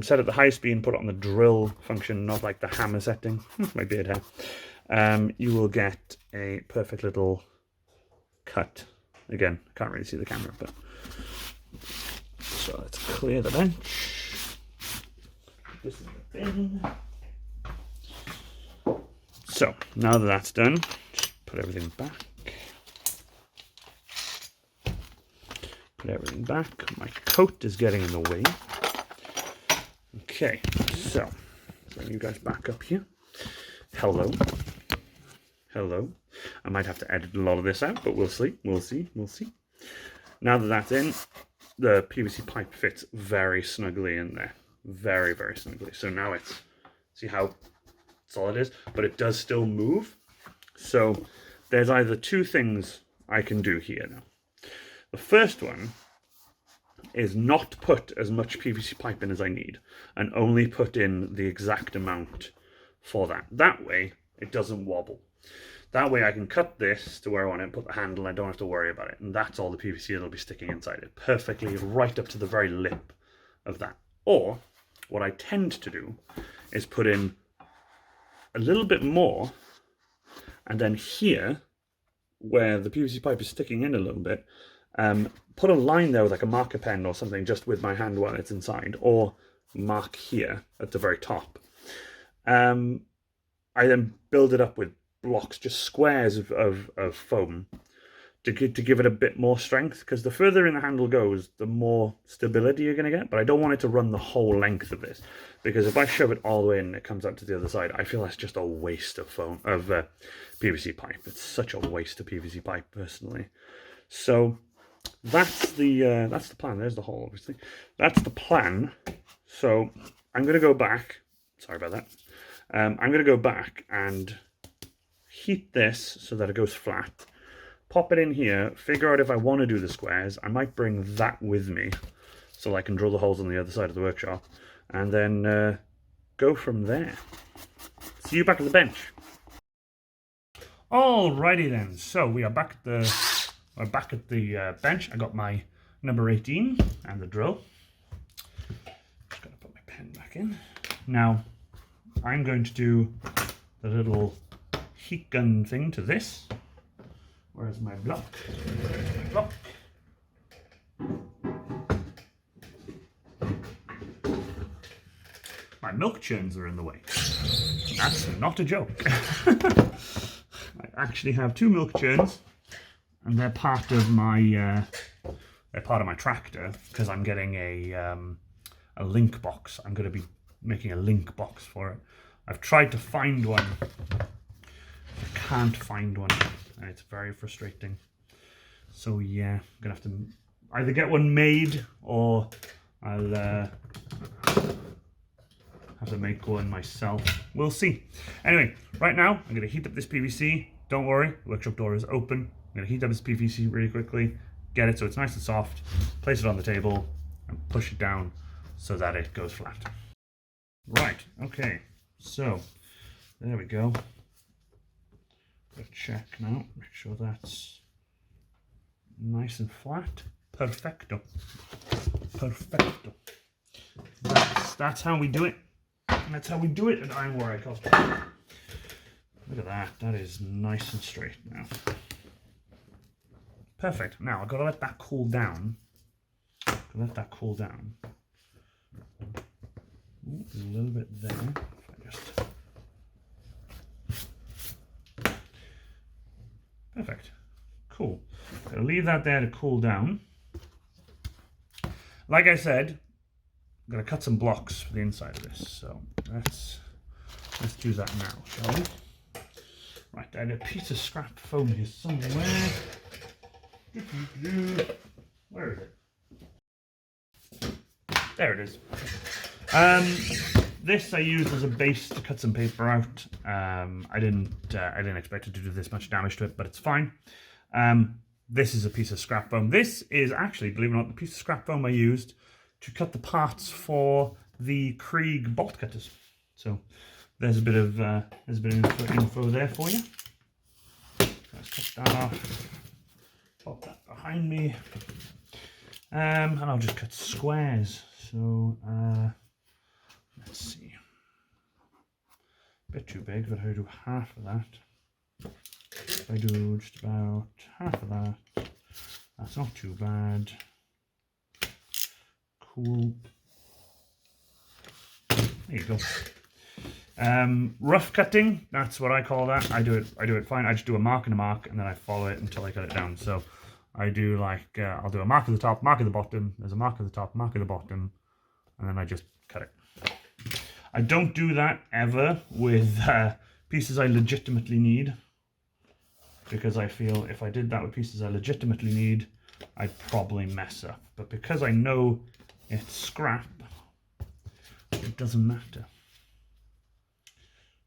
set at the highest speed and put it on the drill function, not like the hammer setting, my beard hair, you will get a perfect little cut. Again, I can't really see the camera, but so let's clear the bench. This is the bin. So, now that that's done, just put everything back. Put everything back. My coat is getting in the way. Okay, so, bring you guys back up here. Hello. Hello. I might have to edit a lot of this out, but we'll see. We'll see. We'll see. Now that that's in, the PVC pipe fits very snugly in there. Very, very snugly. So now it's, see how solid it is? But it does still move. So there's either two things I can do here now. The first one is not put as much PVC pipe in as I need, and only put in the exact amount for that. That way, it doesn't wobble. That way I can cut this to where I want it and put the handle, and I don't have to worry about it. And that's all the PVC that'll be sticking inside it. Perfectly right up to the very lip of that. Or, what I tend to do is put in a little bit more, and then here, where the PVC pipe is sticking in a little bit, put a line there with like a marker pen or something just with my hand while it's inside, or mark here at the very top. I then build it up with blocks, just squares of foam to give it a bit more strength, because the further in the handle goes, the more stability you're going to get. But I don't want it to run the whole length of this, because if I shove it all the way in and it comes out to the other side, I feel that's just a waste of PVC pipe. It's such a waste of PVC pipe, personally. So that's the plan. There's the hole, obviously. That's the plan. So I'm going to go back. Sorry about that. I'm going to go back and heat this so that it goes flat. Pop it in here, figure out if I want to do the squares. I might bring that with me so I can drill the holes on the other side of the workshop, and then go from there. See you back at the bench. Alrighty then, so we are back at the bench. I got my number 18 and the drill. Just gotta put my pen back in. Now, I'm going to do the little heat gun thing to this. Where's my block? My milk churns are in the way. That's not a joke. I actually have 2 milk churns, and they're part of my tractor, because I'm getting a link box. I'm going to be making a link box for it. I've tried to find one. I can't find one, and it's very frustrating. So yeah, I'm gonna have to either get one made, or I'll have to make one myself. We'll see. Anyway, right now I'm gonna heat up this PVC. Don't worry, the workshop door is open. I'm gonna heat up this PVC really quickly, get it so it's nice and soft, place it on the table, and push it down so that it goes flat. Right, okay, so there we go. Gotta check now, make sure that's nice and flat. Perfecto. Perfecto. That's how we do it. That's how we do it at Iron Warrior Cosplay. Look at that. That is nice and straight now. Perfect. Now I've got to let that cool down. Let that cool down. Ooh, a little bit there. If I just... Perfect. Cool. Gonna leave that there to cool down. Like I said, I'm gonna cut some blocks for the inside of this. So let's do that now, shall we? Right, I had a piece of scrap foam here somewhere. Where is it? There it is. This I used as a base to cut some paper out. I didn't expect it to do this much damage to it, but it's fine. This is a piece of scrap foam. This is actually, believe it or not, the piece of scrap foam I used to cut the parts for the Krieg bolt cutters. So there's a bit of info there for you. Let's cut that off. Pop that behind me, and I'll just cut squares. So let's see. A bit too big, but I'll do half of that. If I do just about half of that, that's not too bad. Cool. There you go. Rough cutting, that's what I call that. I do it fine. I just do a mark and a mark, and then I follow it until I cut it down. So I do like, I'll do a mark at the top, mark at the bottom, there's a mark at the top, mark at the bottom, and then I just cut it. I don't do that ever with pieces I legitimately need, because I feel if I did that with pieces I legitimately need, I'd probably mess up. But because I know it's scrap, it doesn't matter.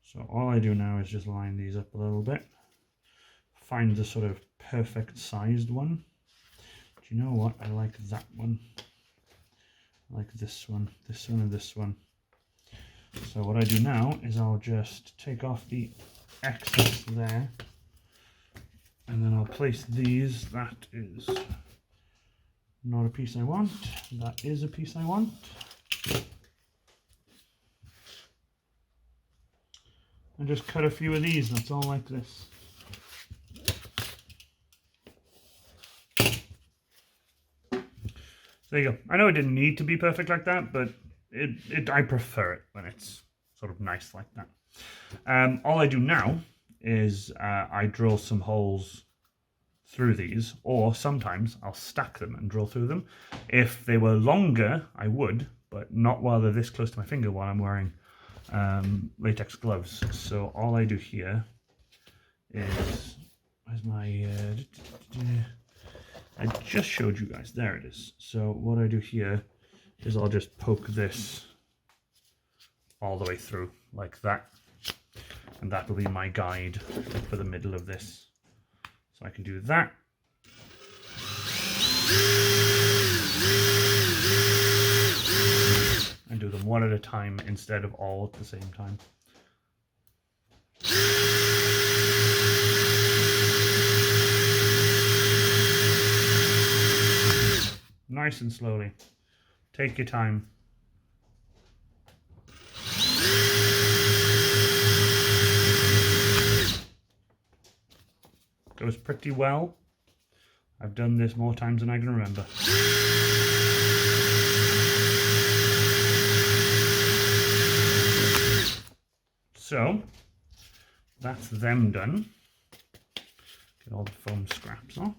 So all I do now is just line these up a little bit, find the sort of perfect sized one. Do you know what? I like that one. I like this one, and this one. So what I do now is I'll just take off the excess there, and then I'll place these. That is not a piece I want. That is a piece I want. And just cut a few of these. That's all like this. There you go. I know it didn't need to be perfect like that, but I prefer it when it's sort of nice like that. All I do now is I drill some holes through these, or sometimes I'll stack them and drill through them. If they were longer, I would, but not while they're this close to my finger while I'm wearing latex gloves. So all I do here is, where's my... I just showed you guys. There it is. So what I do here is I'll just poke this all the way through like that. And that will be my guide for the middle of this. So I can do that. And do them one at a time instead of all at the same time. Nice and slowly. Take your time. Goes pretty well. I've done this more times than I can remember. So, that's them done. Get all the foam scraps off.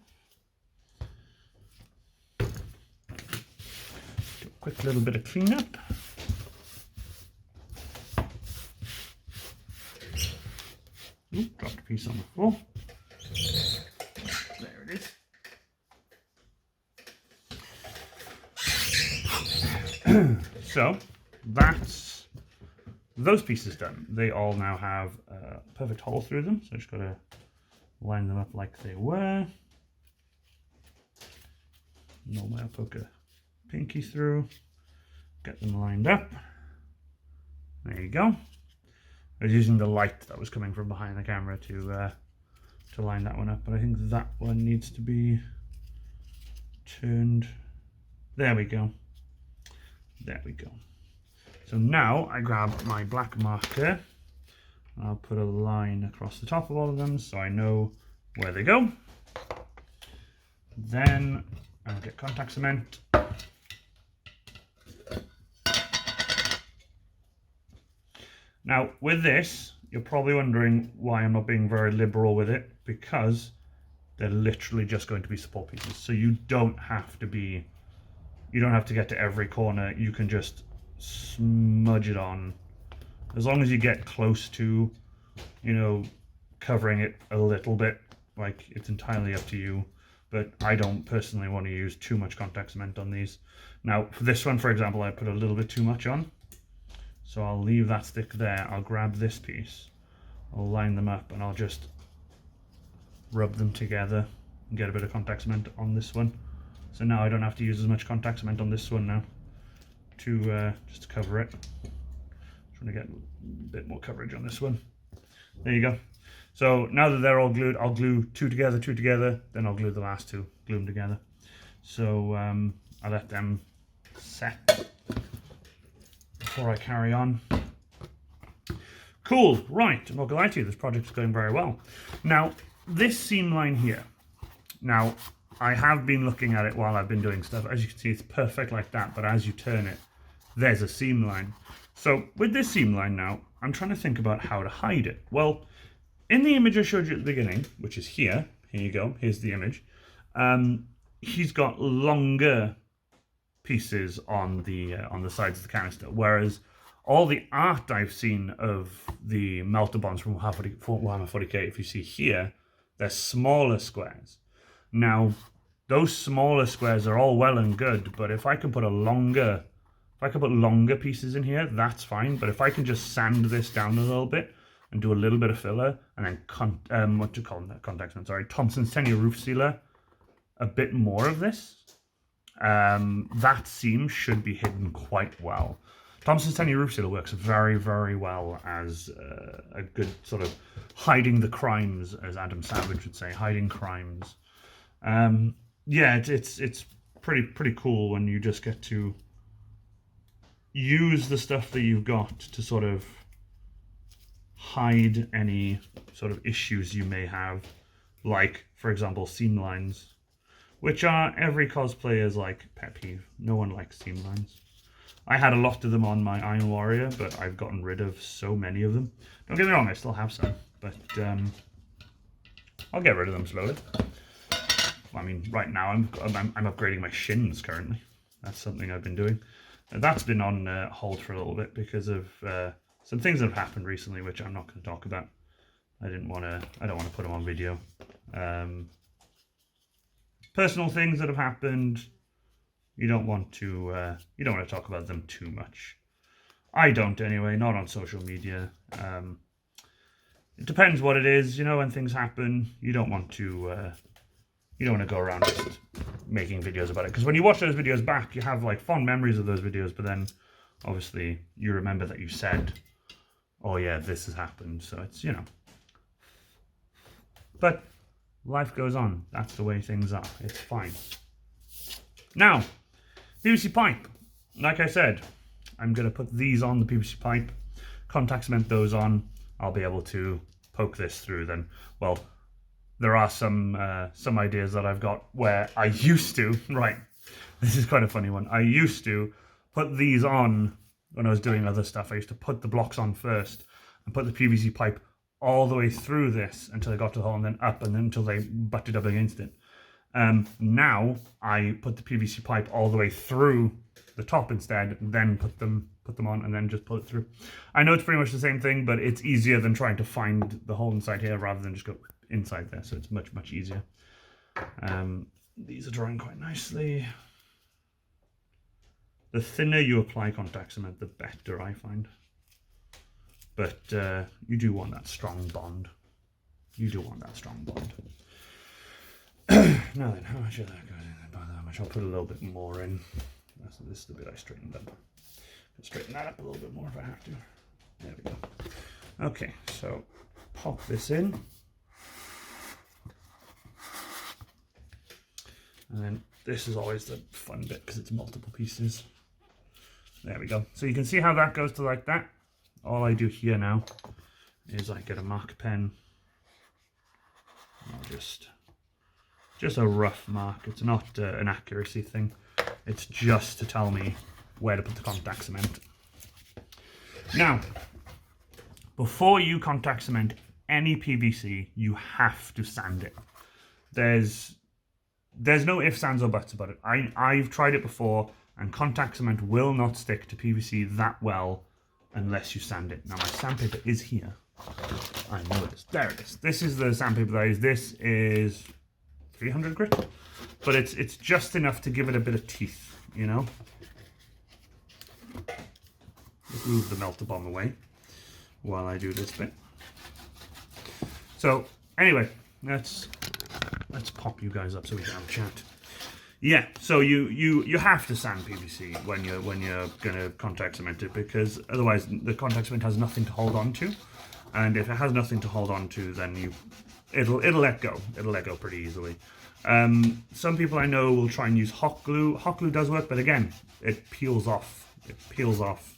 Quick little bit of cleanup. Oop, dropped a piece on the floor. There it is. So that's those pieces done. They all now have a perfect hole through them. So I just got to line them up like they were. Normally I'll poke a pinky through, get them lined up. There you go. I was using the light that was coming from behind the camera to line that one up, but I think that one needs to be turned. There we go. There we go. So now I grab my black marker. I'll put a line across the top of all of them so I know where they go. Then I'll get contact cement. Now, with this, you're probably wondering why I'm not being very liberal with it, because they're literally just going to be support pieces. So you don't have to get to every corner. You can just smudge it on. As long as you get close to, you know, covering it a little bit, like, it's entirely up to you. But I don't personally want to use too much contact cement on these. Now, for this one, for example, I put a little bit too much on. So I'll leave that stick there. I'll grab this piece, I'll line them up, and I'll just rub them together and get a bit of contact cement on this one. So now I don't have to use as much contact cement on this one now to just to cover it. Trying to get a bit more coverage on this one. There you go. So now that they're all glued, I'll glue two together, then I'll glue the last two, glue them together. So I'll let them set before I carry on. Cool, right, I'm not gonna lie to you, this project's going very well. Now, this seam line here, now, I have been looking at it while I've been doing stuff. As you can see, it's perfect like that, but as you turn it, there's a seam line. So with this seam line now, I'm trying to think about how to hide it. Well, in the image I showed you at the beginning, which is here you go, here's the image, he's got longer pieces on the sides of the canister, whereas all the art I've seen of the Melta Bombs from Warhammer 40k, if you see here, they're smaller squares. Now, those smaller squares are all well and good, but if I can put longer pieces in here, that's fine. But if I can just sand this down a little bit, and do a little bit of filler, and then what do you call that? Contact cement, sorry, Thompson's 10-year roof sealer, a bit more of this. That seam should be hidden quite well. Thompson's 10-year roof sealer works very, very well as a good sort of hiding the crimes, as Adam Savage would say, hiding crimes. Yeah, it's pretty cool when you just get to use the stuff that you've got to sort of hide any sort of issues you may have, like, for example, seam lines, which are every cosplayer's like pet peeve. No one likes seam lines. I had a lot of them on my Iron Warrior, but I've gotten rid of so many of them. Don't get me wrong, I still have some, but I'll get rid of them slowly. I mean, right now I'm upgrading my shins currently. That's something I've been doing. That's been on hold for a little bit because of some things that have happened recently, which I'm not going to talk about. I don't want to put them on video. Personal things that have happened. You don't want to talk about them too much. I don't anyway, not on social media. It depends what it is, you know, when things happen, you don't want to go around just making videos about it. Because when you watch those videos back, you have like fond memories of those videos, but then obviously you remember that you said, oh yeah, this has happened. So it's, you know. But life goes on. That's the way things are. It's fine. Now, PVC pipe. Like I said, I'm going to put these on the PVC pipe, contact cement those on. I'll be able to poke this through then. Well, there are some ideas that I've got where I used to, right, this is quite a funny one. I used to put these on when I was doing other stuff. I used to put the blocks on first and put the PVC pipe all the way through this until I got to the hole and then up and then until they butted up against it. Now I put the PVC pipe all the way through the top instead, then put them on and then just pull it through. I know it's pretty much the same thing, but it's easier than trying to find the hole inside here rather than just go inside there, so it's much easier. These are drying quite nicely. The thinner you apply contact cement, the better, I find. But you do want that strong bond. You do want that strong bond. Now then, how much of that goes in? About that much. I'll put a little bit more in. This is the bit I straightened up. I'll straighten that up a little bit more if I have to. There we go. Okay, so pop this in. And then this is always the fun bit because it's multiple pieces. There we go. So you can see how that goes to like that. All I do here now is I get a mark pen. I'll just a rough mark. It's not an accuracy thing. It's just to tell me where to put the contact cement. Now, before you contact cement any PVC, you have to sand it. There's no ifs, ands, or buts about it. I've tried it before, and contact cement will not stick to PVC that well unless you sand it. Now, my sandpaper is here. I know it is. There it is. This is the sandpaper that I use. This is 300 grit, but it's just enough to give it a bit of teeth, you know. Let's move the Melta Bomb away while I do this bit. So anyway, let's pop you guys up so we can have a chat. Yeah, so you have to sand PVC when you're gonna contact cement it, because otherwise the contact cement has nothing to hold on to, and if it has nothing to hold on to, then it'll let go. It'll let go pretty easily. Some people I know will try and use hot glue. Hot glue does work, but again, it peels off. It peels off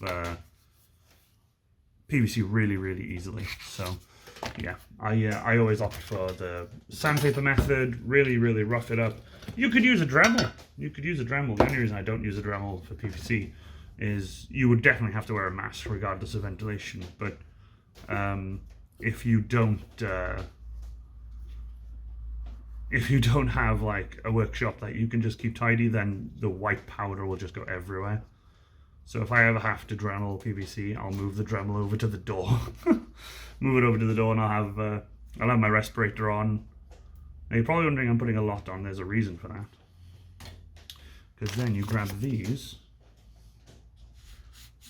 PVC really easily. So yeah, I always opt for the sandpaper method. Really rough it up. You could use a Dremel. The only reason I don't use a Dremel for PVC is you would definitely have to wear a mask regardless of ventilation. But if you don't have like a workshop that you can just keep tidy, then the white powder will just go everywhere. So if I ever have to Dremel PVC, I'll move the Dremel over to the door. Move it over to the door, and I'll have my respirator on. Now you're probably wondering I'm putting a lot on. There's a reason for that. Because then you grab these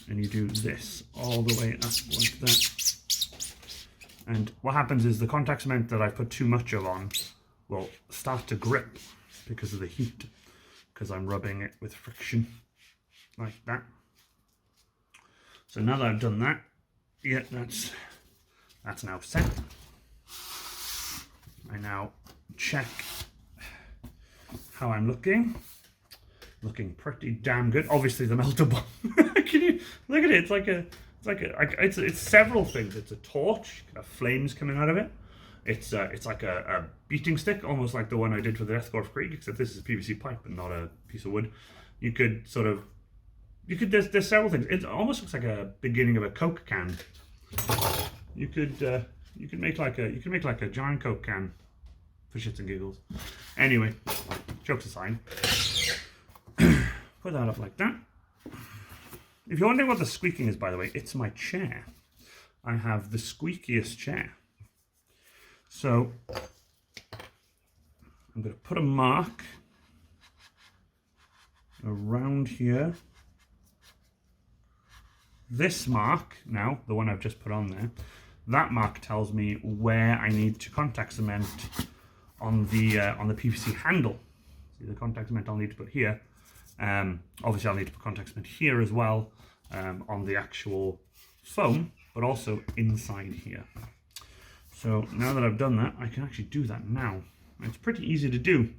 and you do this all the way up like that. And what happens is the contact cement that I put too much of on will start to grip because of the heat, because I'm rubbing it with friction like that. So now that I've done that, yeah, that's now set. I now check how I'm looking. Looking pretty damn good. Obviously the Melta Bomb. Can you look at it? It's several things. It's a torch, flames coming out of it. It's like a beating stick, almost like the one I did for the Escort Creek, except this is a PVC pipe and not a piece of wood. There's several things. It almost looks like a beginning of a Coke can. You could make like a giant Coke can for shits and giggles. Anyway, jokes aside, put that up like that. If you're wondering what the squeaking is, by the way, it's my chair. I have the squeakiest chair. So I'm going to put a mark around here. This mark, now, the one I've just put on there, that mark tells me where I need to contact cement on the PVC handle. See the contact cement I'll need to put here. Obviously I'll need to put contact cement here as well, on the actual foam, but also inside here. So now that I've done that, I can actually do that now. It's pretty easy to do,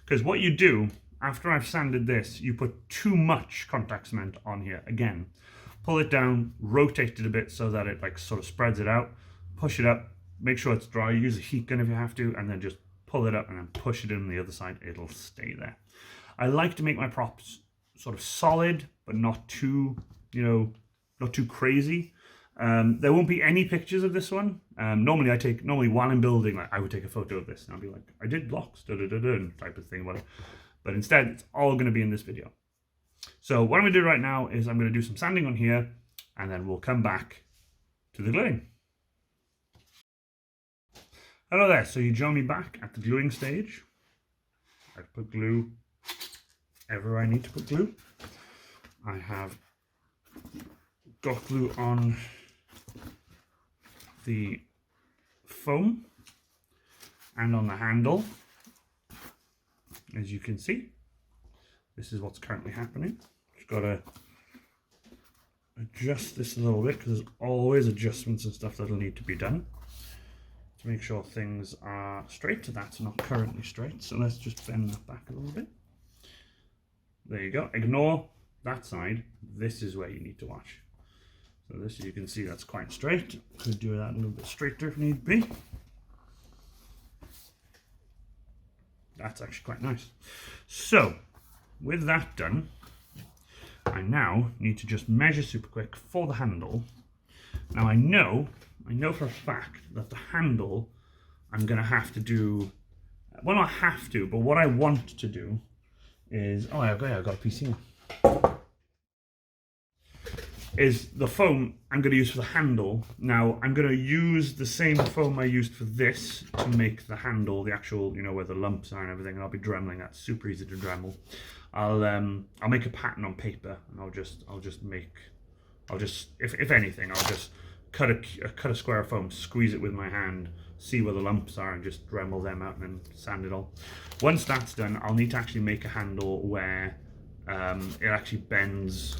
because what you do after I've sanded this, you put too much contact cement on here again. Pull it down, rotate it a bit so that it like sort of spreads it out, push it up, make sure it's dry, use a heat gun if you have to, and then just pull it up and then push it in on the other side, it'll stay there. I like to make my props sort of solid, but not too, not too crazy. There won't be any pictures of this one. Normally while I'm building, like I would take a photo of this and I'll be like, I did blocks, type of thing, whatever. But instead, it's all going to be in this video. So what I'm going to do right now is I'm going to do some sanding on here, and then we'll come back to the gluing. Hello there, so you join me back at the gluing stage. I've put glue everywhere I need to put glue. I have got glue on the foam and on the handle. As you can see, this is what's currently happening. Just got to adjust this a little bit, because there's always adjustments and stuff that'll need to be done to make sure things are straight. That's not currently straight, so let's just bend that back a little bit. There you go. Ignore that side. This is where you need to watch. So this, you can see, that's quite straight. Could do that a little bit straighter if need be. That's actually quite nice. So with that done, I now need to just measure super quick for the handle. Now I know for a fact that the handle I'm going to have to do, well, not have to, but what I want to do is, oh, I've got a PC. Is the foam I'm going to use for the handle. Now I'm going to use the same foam I used for this to make the handle, the actual, where the lumps are and everything, and I'll be dremeling. That's super easy to dremel. I'll make a pattern on paper, and I'll just if anything, I'll just cut a square of foam, squeeze it with my hand, see where the lumps are, and just dremel them out and then sand it all. Once that's done, I'll need to actually make a handle where it actually bends,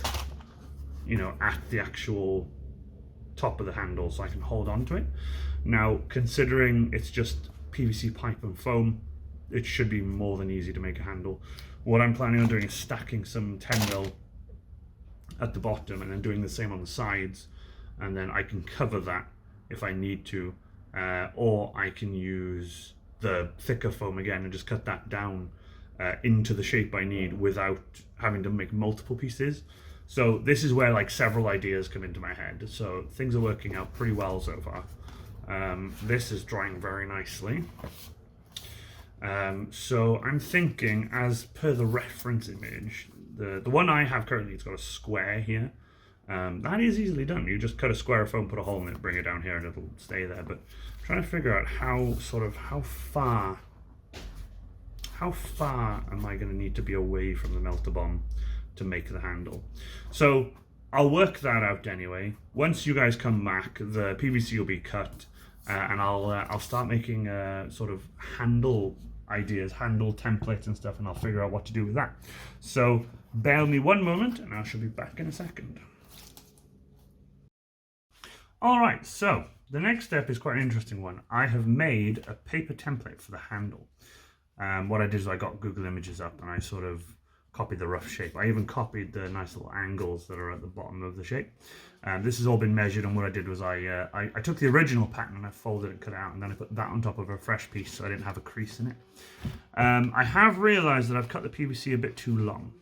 at the actual top of the handle, so I can hold on to it. Now, considering it's just PVC pipe and foam, it should be more than easy to make a handle. What I'm planning on doing is stacking some 10mm at the bottom and then doing the same on the sides, and then I can cover that if I need to, or I can use the thicker foam again and just cut that down into the shape I need without having to make multiple pieces. So this is where like several ideas come into my head. So things are working out pretty well so far. This is drying very nicely. So I'm thinking, as per the reference image, the one I have currently, it's got a square here. That is easily done. You just cut a square of foam, put a hole in it, bring it down here, and it'll stay there. But I'm trying to figure out how far am I going to need to be away from the Melta Bomb to make the handle. So I'll work that out anyway. Once you guys come back, the PVC will be cut, and I'll start making sort of handle ideas, handle templates and stuff, and I'll figure out what to do with that. So bear with me one moment, and I shall be back in a second. All right, so the next step is quite an interesting one. I have made a paper template for the handle. What I did is I got Google Images up and I sort of copied the rough shape. I even copied the nice little angles that are at the bottom of the shape. This has all been measured, and what I did was I took the original pattern and I folded it, cut it out, and then I put that on top of a fresh piece so I didn't have a crease in it. I have realized that I've cut the PVC a bit too long.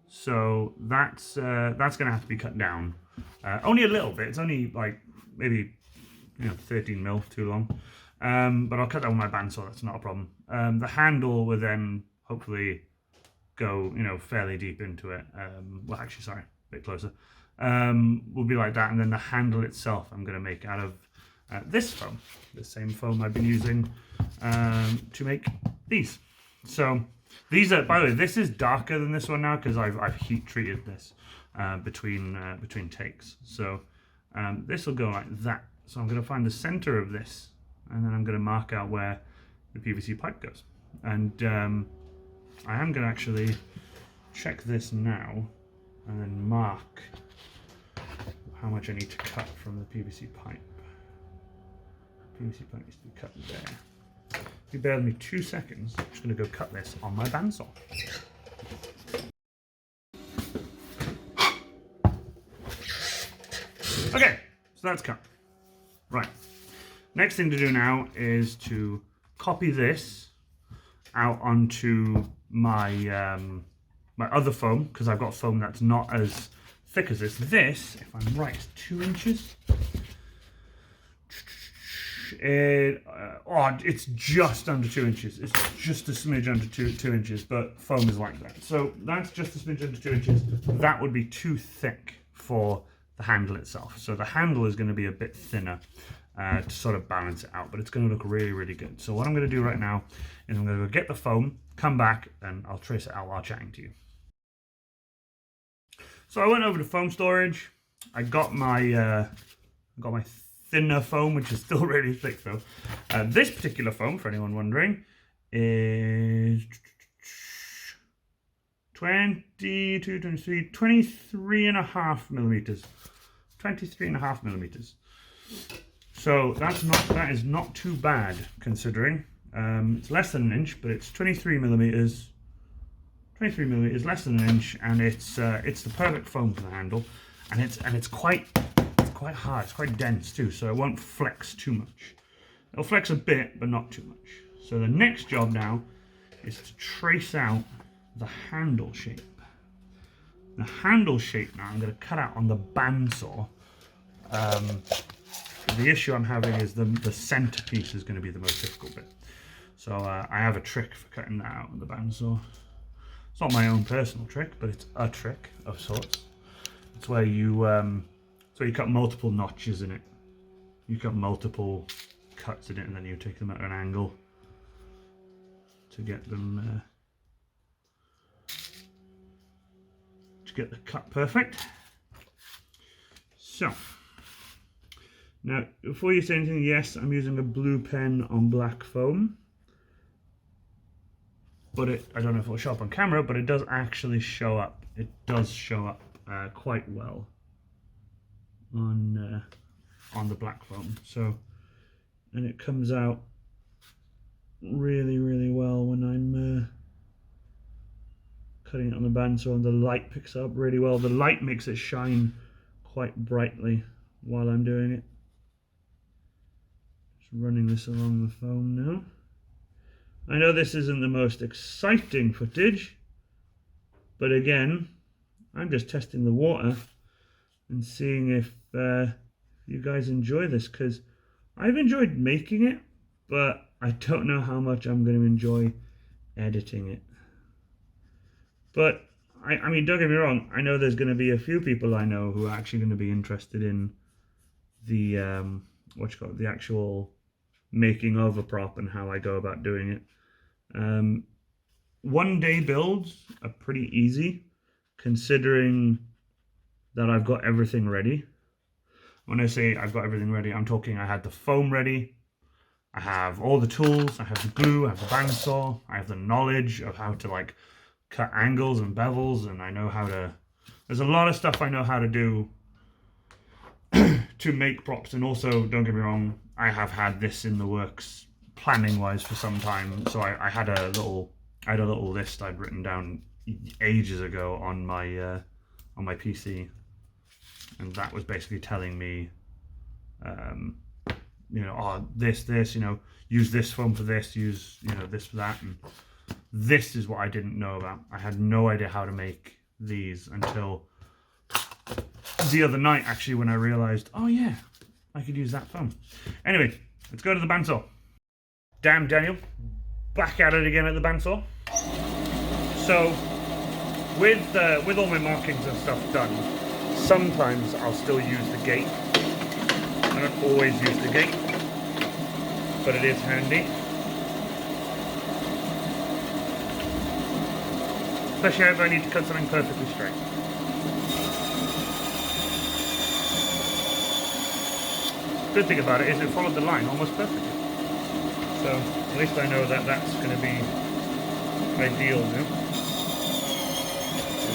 So that's going to have to be cut down. Only a little bit. It's only like maybe 13 mil too long. But I'll cut that with my bandsaw. That's not a problem. The handle will then hopefully go fairly deep into it. Well, actually, sorry, a bit closer. Will be like that, and then the handle itself I'm going to make out of this foam, the same foam I've been using to make these. So these are, by the way, this is darker than this one now because I've heat treated this between takes. So this will go like that. So I'm going to find the center of this, and then I'm going to mark out where the PVC pipe goes. And I am going to actually check this now and then mark how much I need to cut from the PVC pipe. PVC pipe needs to be cut there. If you bear with me 2 seconds, I'm just going to go cut this on my bandsaw. Okay, so that's cut. Right. Next thing to do now is to copy this out onto my my other foam, because I've got foam that's not as thick as this. This, if I'm right, is 2 inches. It's just under 2 inches. It's just a smidge under two inches, but foam is like that. So that's just a smidge under 2 inches. That would be too thick for the handle itself. So the handle is going to be a bit thinner to sort of balance it out, but it's going to look really, really good. So what I'm going to do right now is I'm going to go get the foam, come back, and I'll trace it out while chatting to you. So I went over to foam storage. I got my thinner foam, which is still really thick though. This particular foam, for anyone wondering, is 22, 23, 23.5 millimeters. 23.5 millimeters. So that is not too bad considering. It's less than an inch, but it's 23 millimeters. 23 millimeters, less than an inch, and it's the perfect foam for the handle, and it's quite hard. It's quite dense too, so it won't flex too much. It'll flex a bit, but not too much. So the next job now is to trace out the handle shape. The handle shape now I'm going to cut out on the bandsaw. The issue I'm having is the center piece is going to be the most difficult bit. So I have a trick for cutting that out on the bandsaw. It's not my own personal trick, but it's a trick of sorts. It's where you cut multiple notches in it. You cut multiple cuts in it, and then you take them at an angle to get them to get the cut perfect. So now, before you say anything, yes, I'm using a blue pen on black foam. But I don't know if it'll show up on camera, but it does actually show up. It does show up quite well on the black foam. So, and it comes out really, really well when I'm cutting it on the bandsaw, and the light picks up really well. The light makes it shine quite brightly while I'm doing it. Just running this along the foam now. I know this isn't the most exciting footage, but again, I'm just testing the water and seeing if you guys enjoy this, because I've enjoyed making it, but I don't know how much I'm going to enjoy editing it. But I mean, don't get me wrong, I know there's going to be a few people I know who are actually going to be interested in the the actual making of a prop and how I go about doing it. One day builds are pretty easy, considering that I've got everything ready. When I say I've got everything ready, I'm talking I had the foam ready, I have all the tools, I have the glue, I have the bandsaw, I have the knowledge of how to like cut angles and bevels, and I know how to, there's a lot of stuff I know how to do to make props. And also, don't get me wrong, I have had this in the works planning wise for some time. So I had a little list I'd written down ages ago on my PC, and that was basically telling me you know, oh, this, you know, use this foam for this, use, you know, this for that. And this is what I didn't know about. I had no idea how to make these until the other night, actually, when I realized, oh yeah, I could use that foam. Anyway, let's go to the bandsaw. Damn, Daniel, back at it again at the bandsaw. So with all my markings and stuff done, sometimes I'll still use the gate. I don't always use the gate, but it is handy. Especially if I need to cut something perfectly straight. Good thing about it is it followed the line almost perfectly. So at least I know that that's going to be ideal now.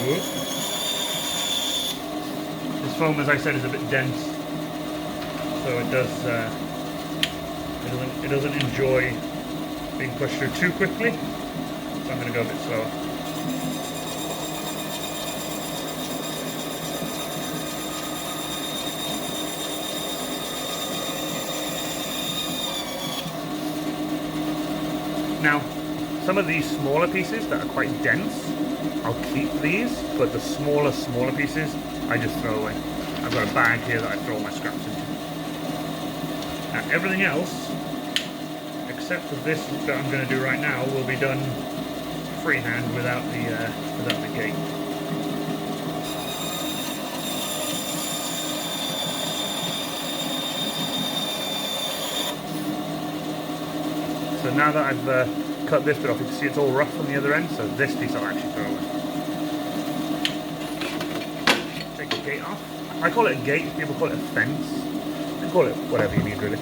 Ooh. This foam, as I said, is a bit dense. So it doesn't enjoy being pushed through too quickly. So I'm going to go a bit slower. Now, some of these smaller pieces that are quite dense, I'll keep these, but the smaller pieces, I just throw away. I've got a bag here that I throw all my scraps into. Now, everything else, except for this that I'm going to do right now, will be done freehand without the gate. So now that I've cut this bit off, you can see it's all rough on the other end, so this piece I'll actually throw away. Take the gate off. I call it a gate, people call it a fence. You can call it whatever you need, really.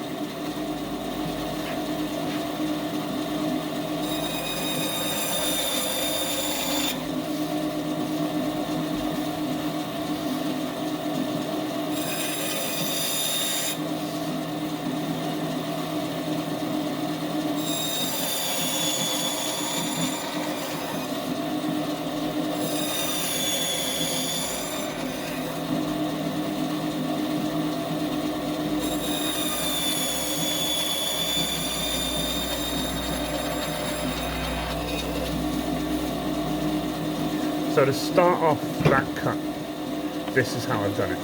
So to start off that cut, this is how I've done it.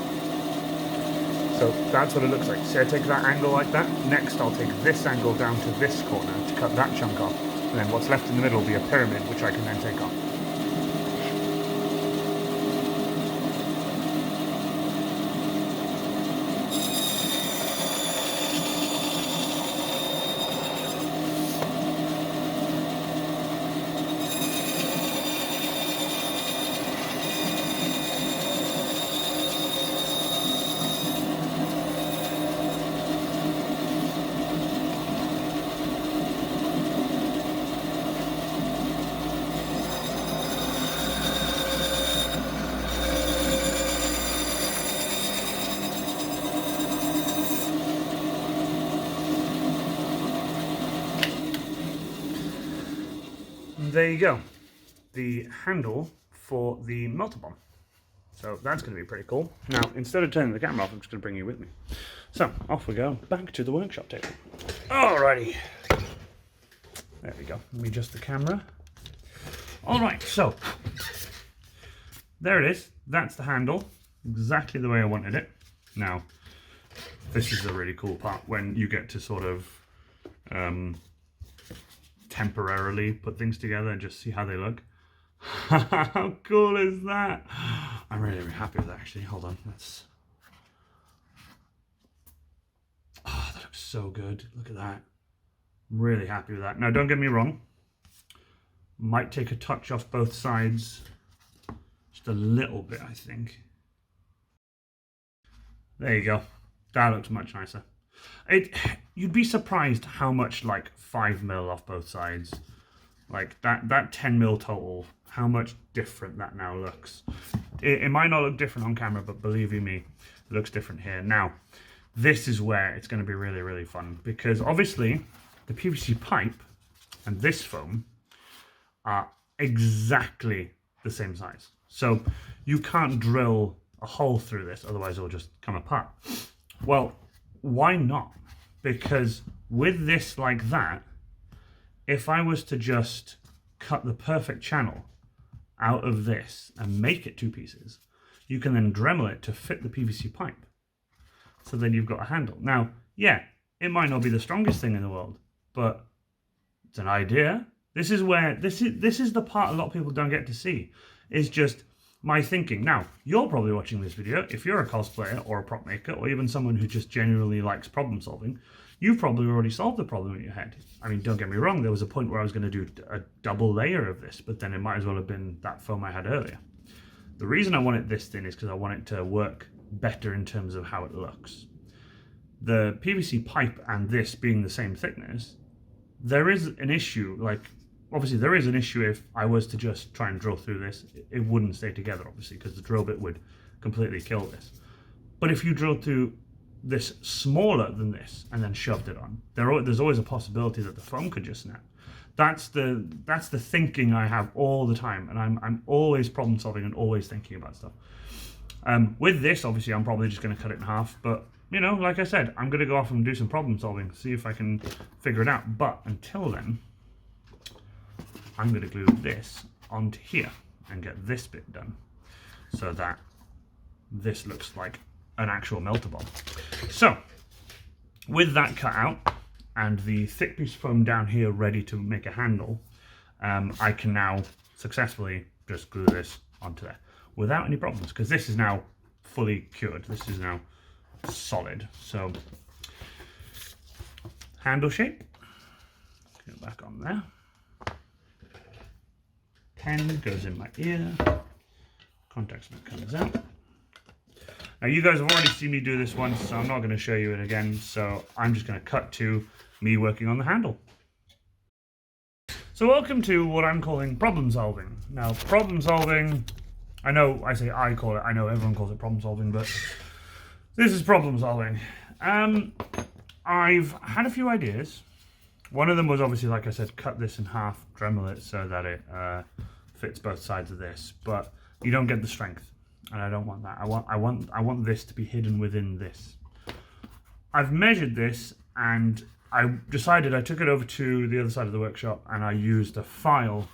So that's what it looks like. See, I take that angle like that. Next, I'll take this angle down to this corner to cut that chunk off. And then what's left in the middle will be a pyramid, which I can then take off. There you go, the handle for the Melta Bomb. So that's going to be pretty cool. Now, instead of turning the camera off, I'm just going to bring you with me. So, off we go, back to the workshop table. Alrighty. There we go. Let me adjust the camera. Alright, so, there it is. That's the handle, exactly the way I wanted it. Now, this is the really cool part, when you get to sort of temporarily put things together and just see how they look. How cool is that? I'm really, really happy with that, actually. Hold on, let's... Oh, that looks so good. Look at that. I'm really happy with that. Now, don't get me wrong. Might take a touch off both sides. Just a little bit, I think. There you go. That looks much nicer. you'd be surprised how much like 5mm off both sides, like that 10mm total, how much different that now looks. It might not look different on camera, but believe you me, it looks different here. Now, this is where it's going to be really, really fun, because obviously the PVC pipe and this foam are exactly the same size. So you can't drill a hole through this, otherwise it'll just come apart. Well, why not? Because with this like that, if I was to just cut the perfect channel out of this and make it 2 pieces, you can then Dremel it to fit the PVC pipe. So then you've got a handle. Now, yeah, it might not be the strongest thing in the world, but it's an idea. This is where, this is the part a lot of people don't get to see, is just my thinking. Now, you're probably watching this video, if you're a cosplayer or a prop maker, or even someone who just genuinely likes problem solving, you've probably already solved the problem in your head. I mean, don't get me wrong, there was a point where I was going to do a double layer of this, but then it might as well have been that foam I had earlier. The reason I want it this thin is because I want it to work better in terms of how it looks. The PVC pipe and this being the same thickness, there is an issue, like, obviously there is an issue if I was to just try and drill through this, it wouldn't stay together, obviously, because the drill bit would completely kill this. But if you drill through this smaller than this and then shoved it on, there's always a possibility that the foam could just snap. That's the thinking I have all the time, and I'm always problem solving and always thinking about stuff. With this, obviously, I'm probably just going to cut it in half, but you know, like I said, I'm going to go off and do some problem solving, see if I can figure it out. But until then, I'm going to glue this onto here and get this bit done so that this looks like an actual Melta Bomb. So, with that cut out and the thick piece of foam down here ready to make a handle, I can now successfully just glue this onto there without any problems, because this is now fully cured. This is now solid. So, handle shape, get it back on there. Pen goes in my ear, contact snap comes out. Now you guys have already seen me do this once, so I'm not going to show you it again, so I'm just going to cut to me working on the handle. So welcome to what I'm calling problem solving. Now problem solving, I know I say I call it, I know everyone calls it problem solving, but this is problem solving. I've had a few ideas. One of them was obviously, like I said, cut this in half, Dremel it so that it fits both sides of this, but you don't get the strength, and I don't want that. I want this to be hidden within this. I've measured this, and I decided I took it over to the other side of the workshop, and I used a file,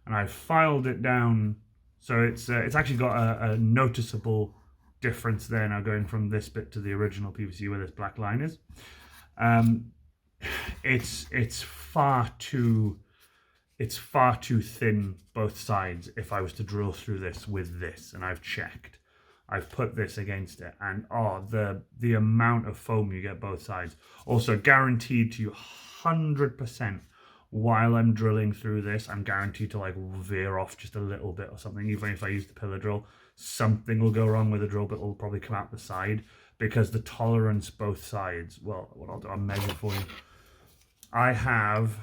and I filed it down, so it's actually got a noticeable difference there now, going from this bit to the original PVC where this black line is. It's far too thin both sides if I was to drill through this with this, and I've checked. I've put this against it, and oh, the amount of foam you get both sides. Also guaranteed to you 100% while I'm drilling through this, I'm guaranteed to like veer off just a little bit or something. Even if I use the pillar drill, something will go wrong with the drill bit, will probably come out the side, because the tolerance both sides, well, what I'll do, I'll measure for you. I have,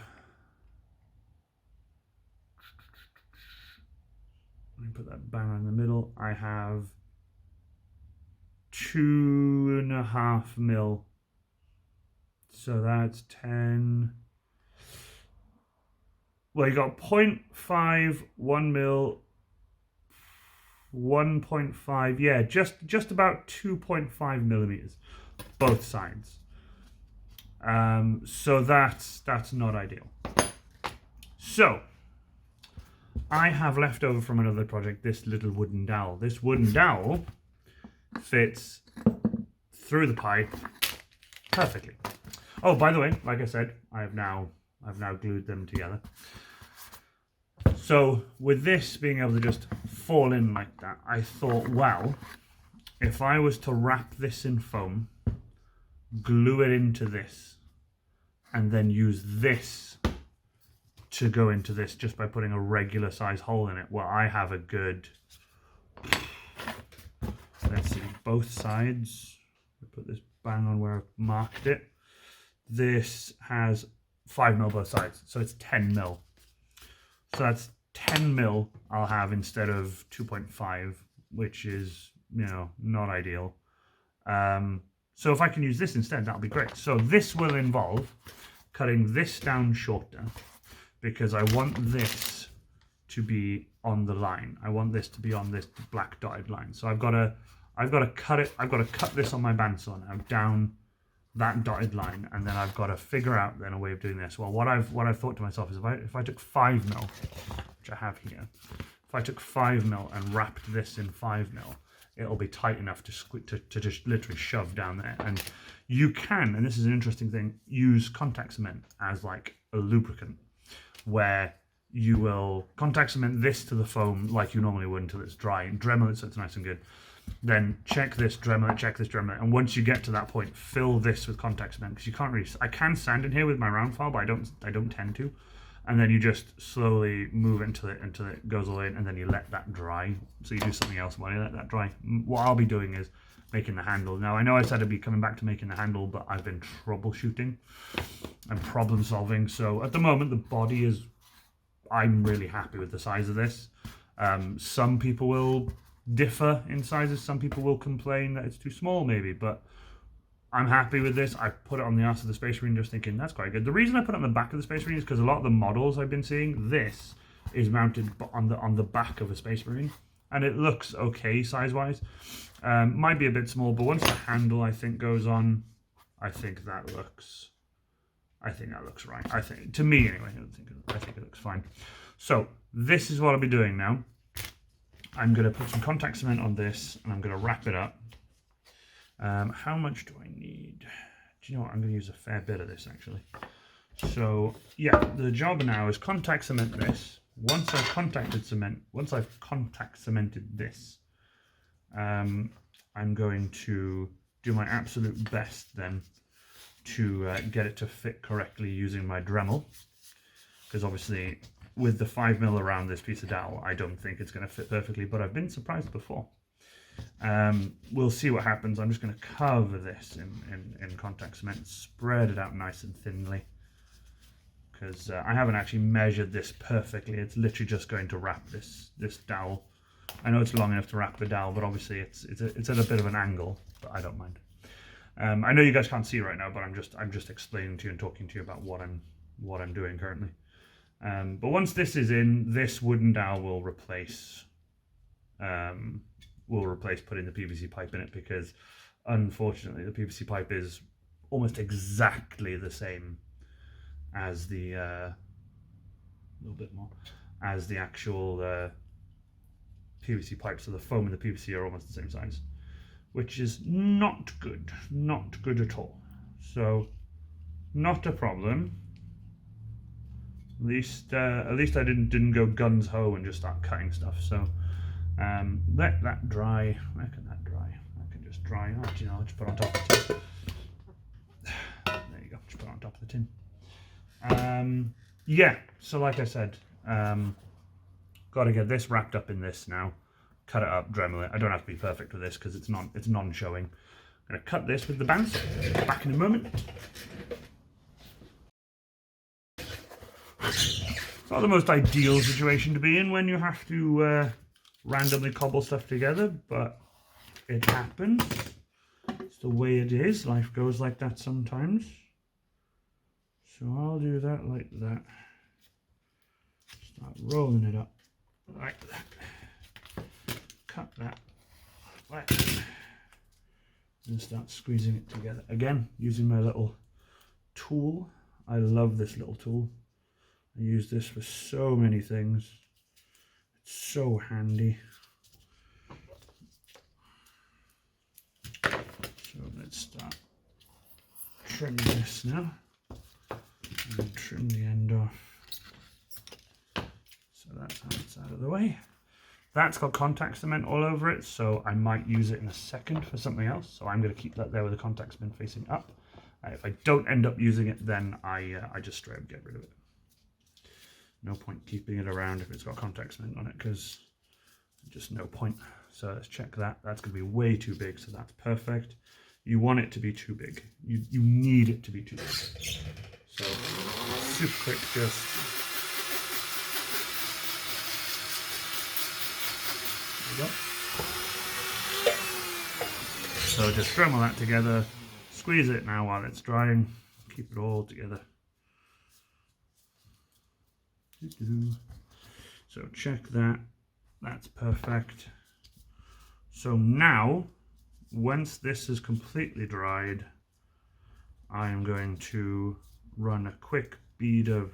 let me put that bang in the middle. I have 2.5 mil. So that's 10. Well, you got 0.5, 1 mil, 1.5. Yeah, just about 2.5 millimeters, both sides. So that's not ideal. So I have left over from another project this little wooden dowel. This wooden dowel fits through the pipe perfectly. Oh, by the way, like I said, I've now glued them together. So with this being able to just fall in like that, I thought, well, if I was to wrap this in foam, glue it into this, and then use this to go into this just by putting a regular size hole in it, well, I have a good, let's see, both sides. Put this bang on where I've marked it. this has 5mm both sides, so it's 10mm. So that's 10mm I'll have instead of 2.5, which is, you know, not ideal. So if I can use this instead, that'll be great. So this will involve cutting this down shorter because I want this to be on the line. I want this to be on this black dotted line. So I've got to cut it. I've got to cut this on my bandsaw now down that dotted line, and then I've got to figure out then a way of doing this. Well, what I've thought to myself is if I took 5mm, which I have here, if I took 5mm and wrapped this in 5mm, it'll be tight enough to just literally shove down there. And you can, and this is an interesting thing, use contact cement as like a lubricant, where you will contact cement this to the foam like you normally would until it's dry, and Dremel it so it's nice and good. Then check this, Dremel it, and once you get to that point, fill this with contact cement, because you can't really, I can sand in here with my round file, but I don't tend to. And then you just slowly move until it goes all in, and then you let that dry. So you do something else while you let that dry. What I'll be doing is making the handle. Now, I know I said I'd be coming back to making the handle, but I've been troubleshooting and problem solving. So at the moment, the body is, I'm really happy with the size of this. Some people will differ in sizes. Some people will complain that it's too small maybe, but I'm happy with this. I put it on the arse of the Space Marine just thinking that's quite good. The reason I put it on the back of the Space Marine is because a lot of the models I've been seeing, this is mounted on the back of a Space Marine, and it looks okay size-wise. Might be a bit small, but once the handle I think goes on, I think that looks right. I think, to me anyway, I think it looks fine. So this is what I'll be doing now. I'm going to put some contact cement on this, and I'm going to wrap it up. How much do I need? Do you know what? I'm going to use a fair bit of this actually. So yeah, the job now is contact cement this. Once I've contact cemented this, I'm going to do my absolute best then to get it to fit correctly using my Dremel, because obviously with the 5mm around this piece of dowel, I don't think it's going to fit perfectly, but I've been surprised before. We'll see what happens. I'm just going to cover this in contact cement, spread it out nice and thinly, because I haven't actually measured this perfectly. It's literally just going to wrap this dowel. I know it's long enough to wrap the dowel, but obviously it's at a bit of an angle, but I don't mind. I know you guys can't see right now, but I'm just explaining to you and talking to you about what I'm doing currently. But once this is in, this wooden dowel will replace putting the PVC pipe in it, because unfortunately the PVC pipe is almost exactly the same as the as the actual PVC pipe. So the foam and the PVC are almost the same size, which is not good at all. So not a problem. At least I didn't go guns ho and just start cutting stuff. So let that dry. Where can that dry? I can just dry. Oh, you know, I'll just put it on top of the tin. There you go. Just put it on top of the tin. Yeah. So like I said, got to get this wrapped up in this now. Cut it up, Dremel it. I don't have to be perfect with this because it's non-showing. I'm going to cut this with the bandsaw. Back in a moment. It's not the most ideal situation to be in when you have to randomly cobble stuff together, but it happens. It's the way it is. Life goes like that sometimes. So I'll do that like that. Start rolling it up like that. Cut that like that. And start squeezing it together. Again, using my little tool. I love this little tool. I use this for so many things. It's so handy. So let's start trimming this now. And trim the end off. So that's how it's out of the way. That's got contact cement all over it, so I might use it in a second for something else. So I'm going to keep that there with the contact cement facing up. If I don't end up using it, then I just straight up get rid of it. No point keeping it around if it's got contact cement on it, because just no point. So let's check that. That's going to be way too big, so that's perfect. you want it to be too big. You need it to be too big. So super quick, just there we go. So just Dremel that together, squeeze it now while it's drying, keep it all together. So check that, that's perfect. So now, once this is completely dried, I am going to run a quick bead of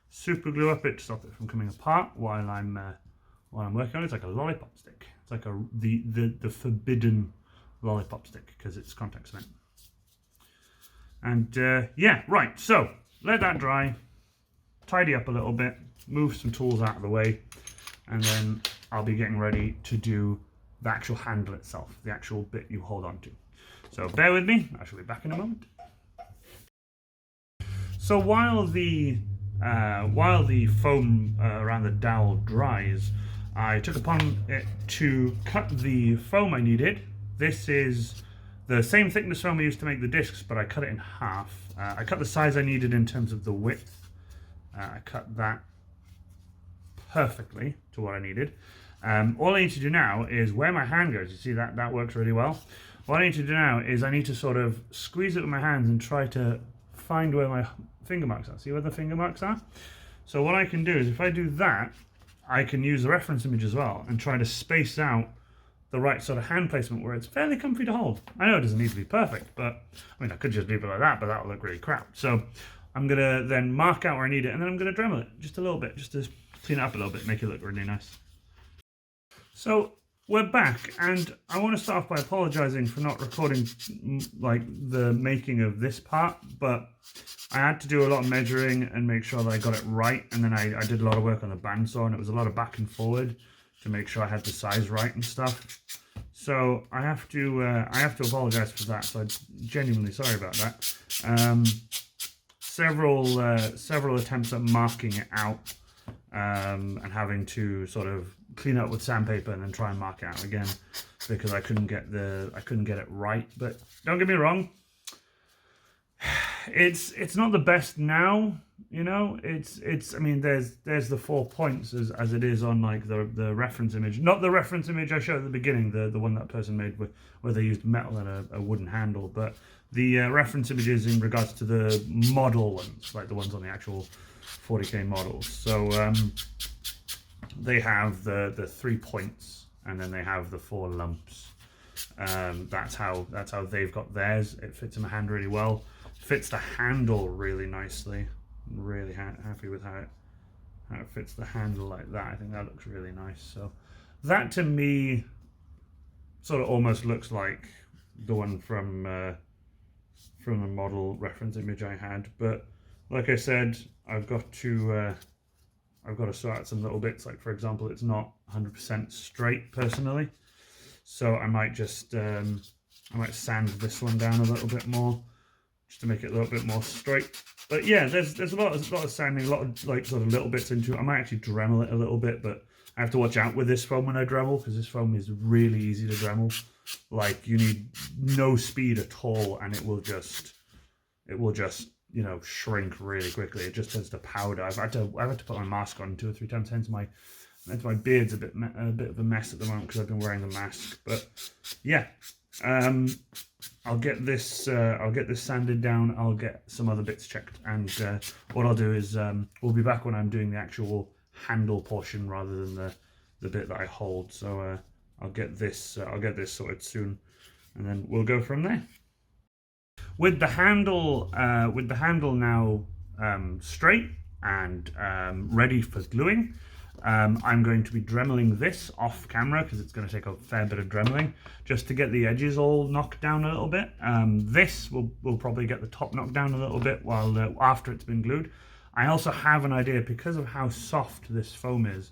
super glue up it to stop it from coming apart while I'm working on it. It's like a lollipop stick. It's like the forbidden lollipop stick because it's contact cement. And yeah, right. So let that dry, tidy up a little bit, move some tools out of the way, and then I'll be getting ready to do the actual handle itself, the actual bit you hold on to. So bear with me, I shall be back in a moment. So while the foam around the dowel dries, I took upon it to cut the foam I needed. This is the same thickness foam I used to make the discs, but I cut it in half. I cut the size I needed in terms of the width. I cut that perfectly to what I needed. All I need to do now is where my hand goes. You see that works really well. What I need to do now is I need to sort of squeeze it with my hands and try to find where my finger marks are. See where the finger marks are? So what I can do is if I do that, I can use the reference image as well and try to space out the right sort of hand placement where it's fairly comfy to hold. I know it doesn't need to be perfect, but I mean I could just leave it like that, but that would look really crap. So I'm gonna then mark out where I need it, and then I'm gonna Dremel it just a little bit, just to clean it up a little bit, make it look really nice. So we're back, and I want to start off by apologizing for not recording like the making of this part, but I had to do a lot of measuring and make sure that I got it right, and then I did a lot of work on the bandsaw, and it was a lot of back and forward to make sure I had the size right and stuff. So I have to apologize for that. So I'm genuinely sorry about that. Several attempts at marking it out, and having to sort of clean it up with sandpaper and then try and mark it out again because I couldn't get it right. But don't get me wrong, it's not the best now, you know. It's I mean there's the 4 points as it is on like the reference image, not the reference image I showed at the beginning, the one that person made where they used metal and a wooden handle, but the reference images in regards to the model ones, like the ones on the actual 40k models. So they have the 3 points and then they have the 4 lumps. That's how they've got theirs. It fits in my hand really well. Fits the handle really nicely. I'm really happy with how it fits the handle like that. I think that looks really nice. So that to me sort of almost looks like the one from the model reference image I had. But like I said, I've got to sort out some little bits. Like for example, it's not 100% straight personally, so I might just I might sand this one down a little bit more just to make it a little bit more straight. But yeah, there's a lot of sanding, a lot of like sort of little bits into it. I might actually Dremel it a little bit, but I have to watch out with this foam when I Dremel because this foam is really easy to Dremel. Like you need no speed at all, and it will just you know shrink really quickly. It just turns to powder. I've had to put my mask on 2 or 3 times. Hence my beard's a bit of a mess at the moment because I've been wearing the mask. But yeah, I'll get this sanded down. I'll get some other bits checked, and what I'll do is we'll be back when I'm doing the actual handle portion rather than the bit that I hold. So I'll get this sorted soon, and then we'll go from there. With the handle now straight and ready for gluing, I'm going to be Dremeling this off camera because it's going to take a fair bit of Dremeling just to get the edges all knocked down a little bit. This will probably get the top knocked down a little bit while after it's been glued. I also have an idea because of how soft this foam is.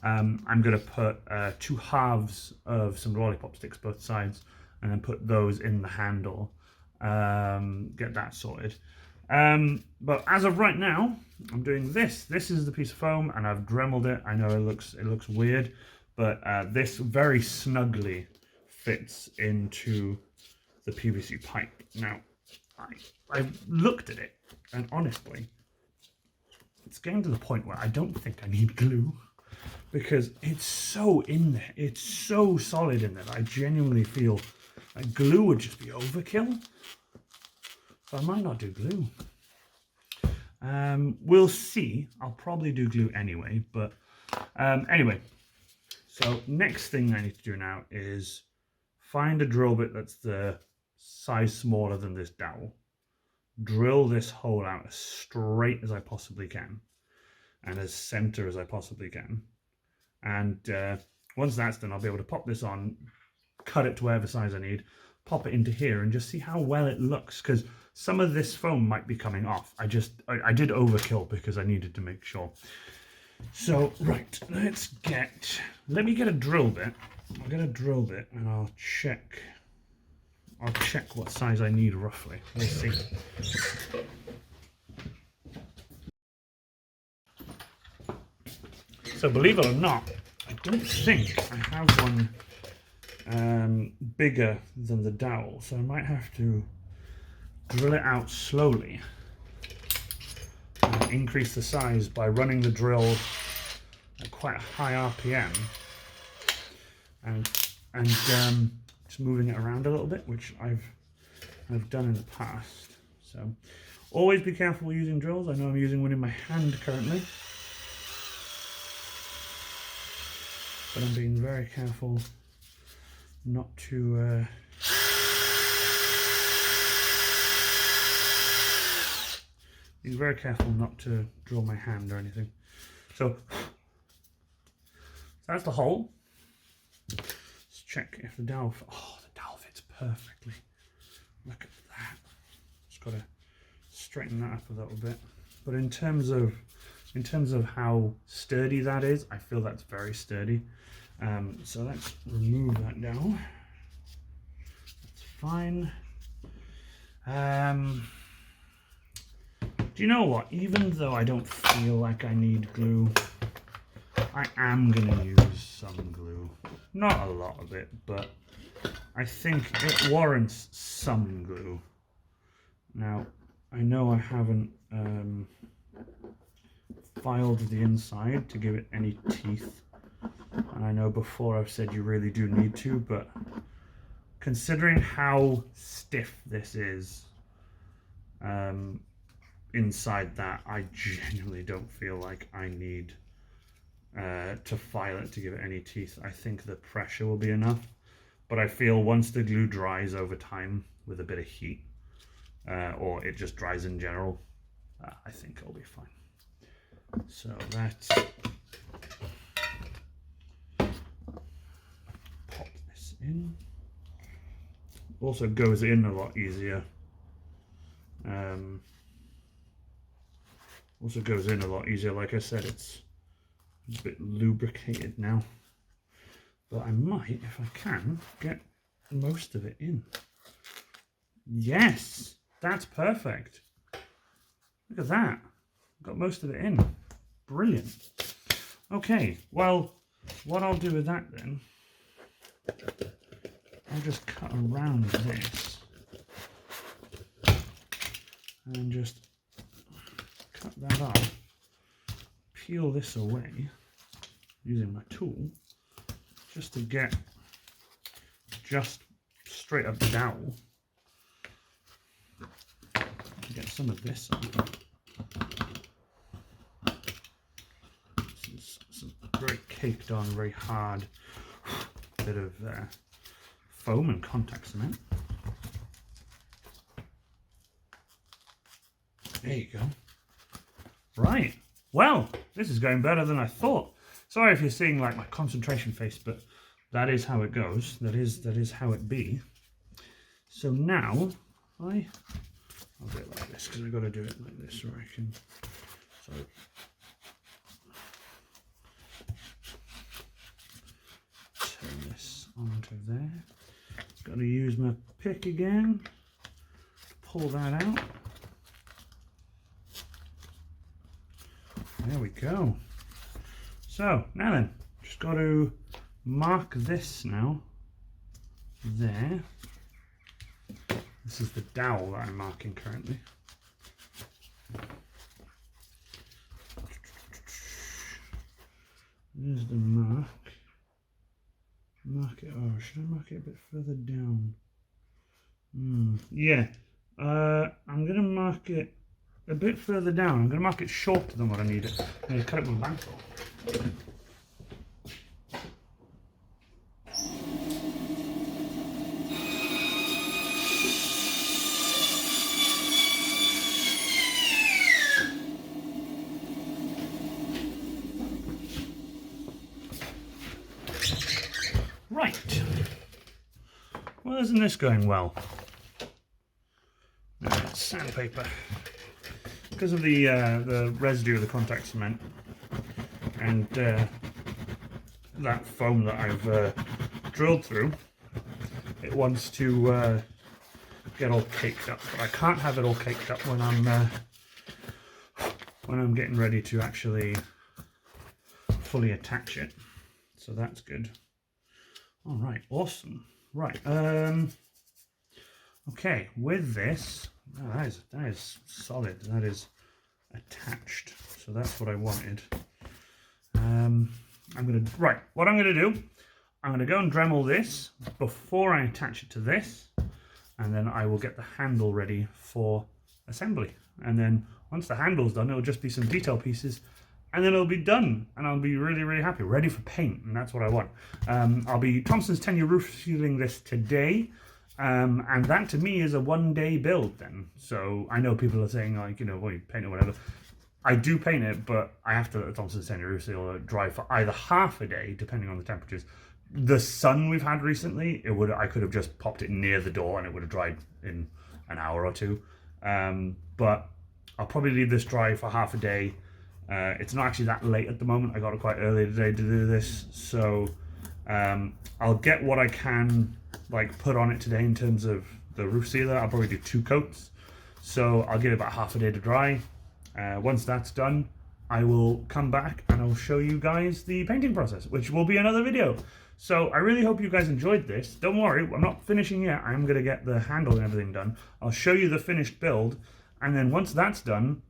I'm going to put 2 halves of some lollipop sticks both sides and then put those in the handle. Get that sorted. But as of right now, I'm doing this. This is the piece of foam, and I've Dremeled it. I know it looks weird, but this very snugly fits into the PVC pipe. Now, I've looked at it, and honestly, it's getting to the point where I don't think I need glue, because it's so in there, it's so solid in there, I genuinely feel like glue would just be overkill. So I might not do glue. We'll see. I'll probably do glue anyway, but anyway. So next thing I need to do now is find a drill bit that's the size smaller than this dowel. Drill this hole out as straight as I possibly can and as center as I possibly can. And once that's done, I'll be able to pop this on, cut it to whatever size I need, pop it into here and just see how well it looks, because some of this foam might be coming off. I did overkill because I needed to make sure. So, right, let me get a drill bit. I'll get a drill bit and I'll check what size I need roughly. Let's see. So believe it or not, I don't think I have one bigger than the dowel, so I might have to drill it out slowly. Increase the size by running the drill at quite a high RPM and just moving it around a little bit, which I've done in the past. So always be careful using drills. I know I'm using one in my hand currently, but I'm being very careful not to be very careful not to drill my hand or anything. So that's the hole. Let's check if the dowel. Oh, the dowel fits perfectly. Look at that. Just got to straighten that up a little bit. But in terms of how sturdy that is, I feel that's very sturdy. So let's remove that dowel. That's fine. Do you know what? Even though I don't feel like I need glue, I am going to use some glue. Not a lot of it, but I think it warrants some glue. Now, I know I haven't filed the inside to give it any teeth. And I know before I've said you really do need to, but considering how stiff this is, inside that, I genuinely don't feel like I need to file it to give it any teeth. I think the pressure will be enough, but I feel once the glue dries over time with a bit of heat, or it just dries in general, I think it'll be fine. So let's pop this in. Also goes in a lot easier. Like I said, it's a bit lubricated now, but I might, if I can, get most of it in. Yes, that's perfect. Look at that. Got most of it in. Brilliant. Okay, well, what I'll do with that then, I'll just cut around this and just cut that off, peel this away using my tool just to get just straight up dowel. Get some of this on. This is very caked on, very hard bit of foam and contact cement. There you go. Right. Well, this is going better than I thought. Sorry if you're seeing like my concentration face, but that is how it goes. That is how it be. So now I'll do it like this, because I've got to do it like this, or I can. So turn this onto there. Got to use my pick again to pull that out. There we go. So now then, just got to mark this now there, This is the dowel that I'm marking currently. There's the mark. Mark it. Oh, should I mark it a bit further down? Yeah. I'm going to mark it a bit further down. I'm going to mark it shorter than what I need it. I'm going to cut it with a bank saw. Right. Well, isn't this going well? Sandpaper. Because of the residue of the contact cement and that foam that I've drilled through, it wants to get all caked up. But I can't have it all caked up when I'm getting ready to actually fully attach it. So that's good. All right, awesome. Right, okay, with this, oh, that is solid. That is attached. So that's what I wanted. What I'm gonna do, I'm gonna go and Dremel this before I attach it to this, and then I will get the handle ready for assembly. And then once the handle's done, it'll just be some detail pieces, and then it'll be done, and I'll be really, really happy, ready for paint, and that's what I want. I'll be Thompson's 10-year roof sealing this today, and that to me is a one-day build then. So I know people are saying, like, you know, well, you paint it, whatever. I do paint it, but I have to let the Thompson's 10-year roof seal dry for either half a day, depending on the temperatures. The sun we've had recently, I could have just popped it near the door and it would have dried in an hour or two. But I'll probably leave this dry for half a day. It's not actually that late at the moment. I got it quite early today to do this, so I'll get what I can like put on it today in terms of the roof sealer. I'll probably do 2 coats, so I'll give it about half a day to dry. Once that's done, I will come back and I'll show you guys the painting process, which will be another video. So I really hope you guys enjoyed this. Don't worry, I'm not finishing yet. I'm going to get the handle and everything done. I'll show you the finished build, and then once that's done,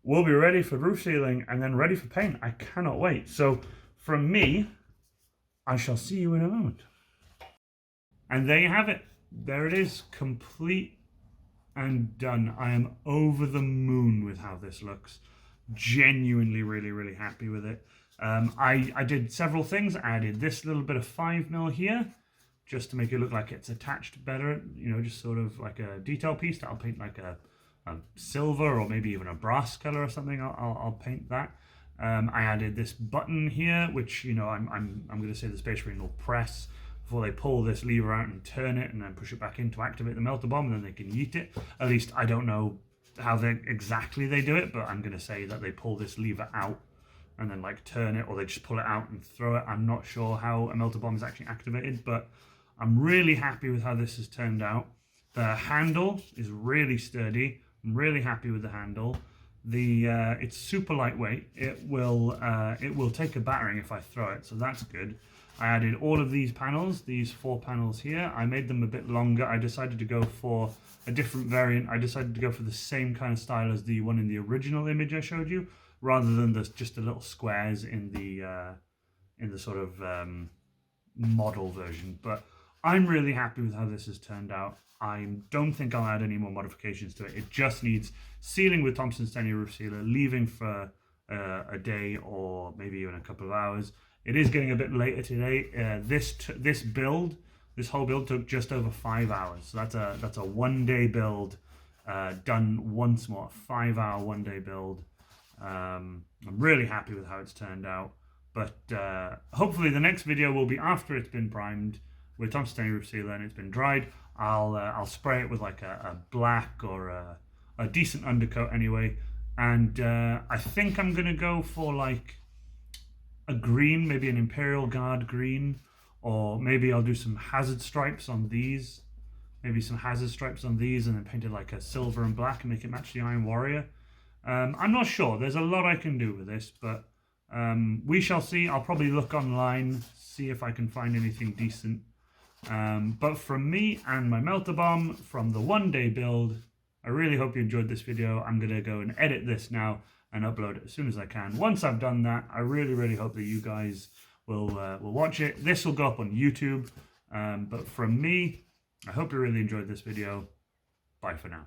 we'll be ready for roof sealing and then ready for paint. I cannot wait. So from me, I shall see you in a moment. And there you have it. There it is, complete and done. I am over the moon with how this looks. Genuinely really, really happy with it. I did several things. I added this little bit of 5mm here, just to make it look like it's attached better. You know, just sort of like a detail piece that I'll paint like a silver or maybe even a brass color or something. I'll paint that. I added this button here, which, you know, I'm going to say the Space Marine will press before they pull this lever out and turn it and then push it back in to activate the Melta Bomb, and then they can yeet it. At least I don't know how exactly they do it, but I'm going to say that they pull this lever out and then like turn it, or they just pull it out and throw it. I'm not sure how a Melta Bomb is actually activated, but I'm really happy with how this has turned out. The handle is really sturdy. I'm really happy with the handle. It's super lightweight. It will take a battering if I throw it, so that's good. I added all of these panels, these 4 panels here. I made them a bit longer. I decided to go for a different variant. I decided to go for the same kind of style as the one in the original image I showed you, rather than just the little squares in the sort of model version. But I'm really happy with how this has turned out. I don't think I'll add any more modifications to it. It just needs sealing with Thompson's 10-year roof sealer, leaving for a day or maybe even a couple of hours. It is getting a bit later today. This whole build took just over 5 hours. So that's a one-day build done once more. 5-hour one-day build. I'm really happy with how it's turned out. But hopefully the next video will be after it's been primed with Thompson's 10-year roof sealer and it's been dried. I'll spray it with like a black or a decent undercoat anyway. And I think I'm gonna go for like a green, maybe an Imperial Guard green, or maybe I'll do some hazard stripes on these. Maybe some hazard stripes on these, and then paint it like a silver and black and make it match the Iron Warrior. I'm not sure. There's a lot I can do with this, but we shall see. I'll probably look online, see if I can find anything decent. But from me and my Melta Bomb from the 1-day build, I really hope you enjoyed this video. I'm going to go and edit this now and upload it as soon as I can. Once I've done that, I really hope that you guys will watch it. This will go up on YouTube. But from me, I hope you really enjoyed this video. Bye for now.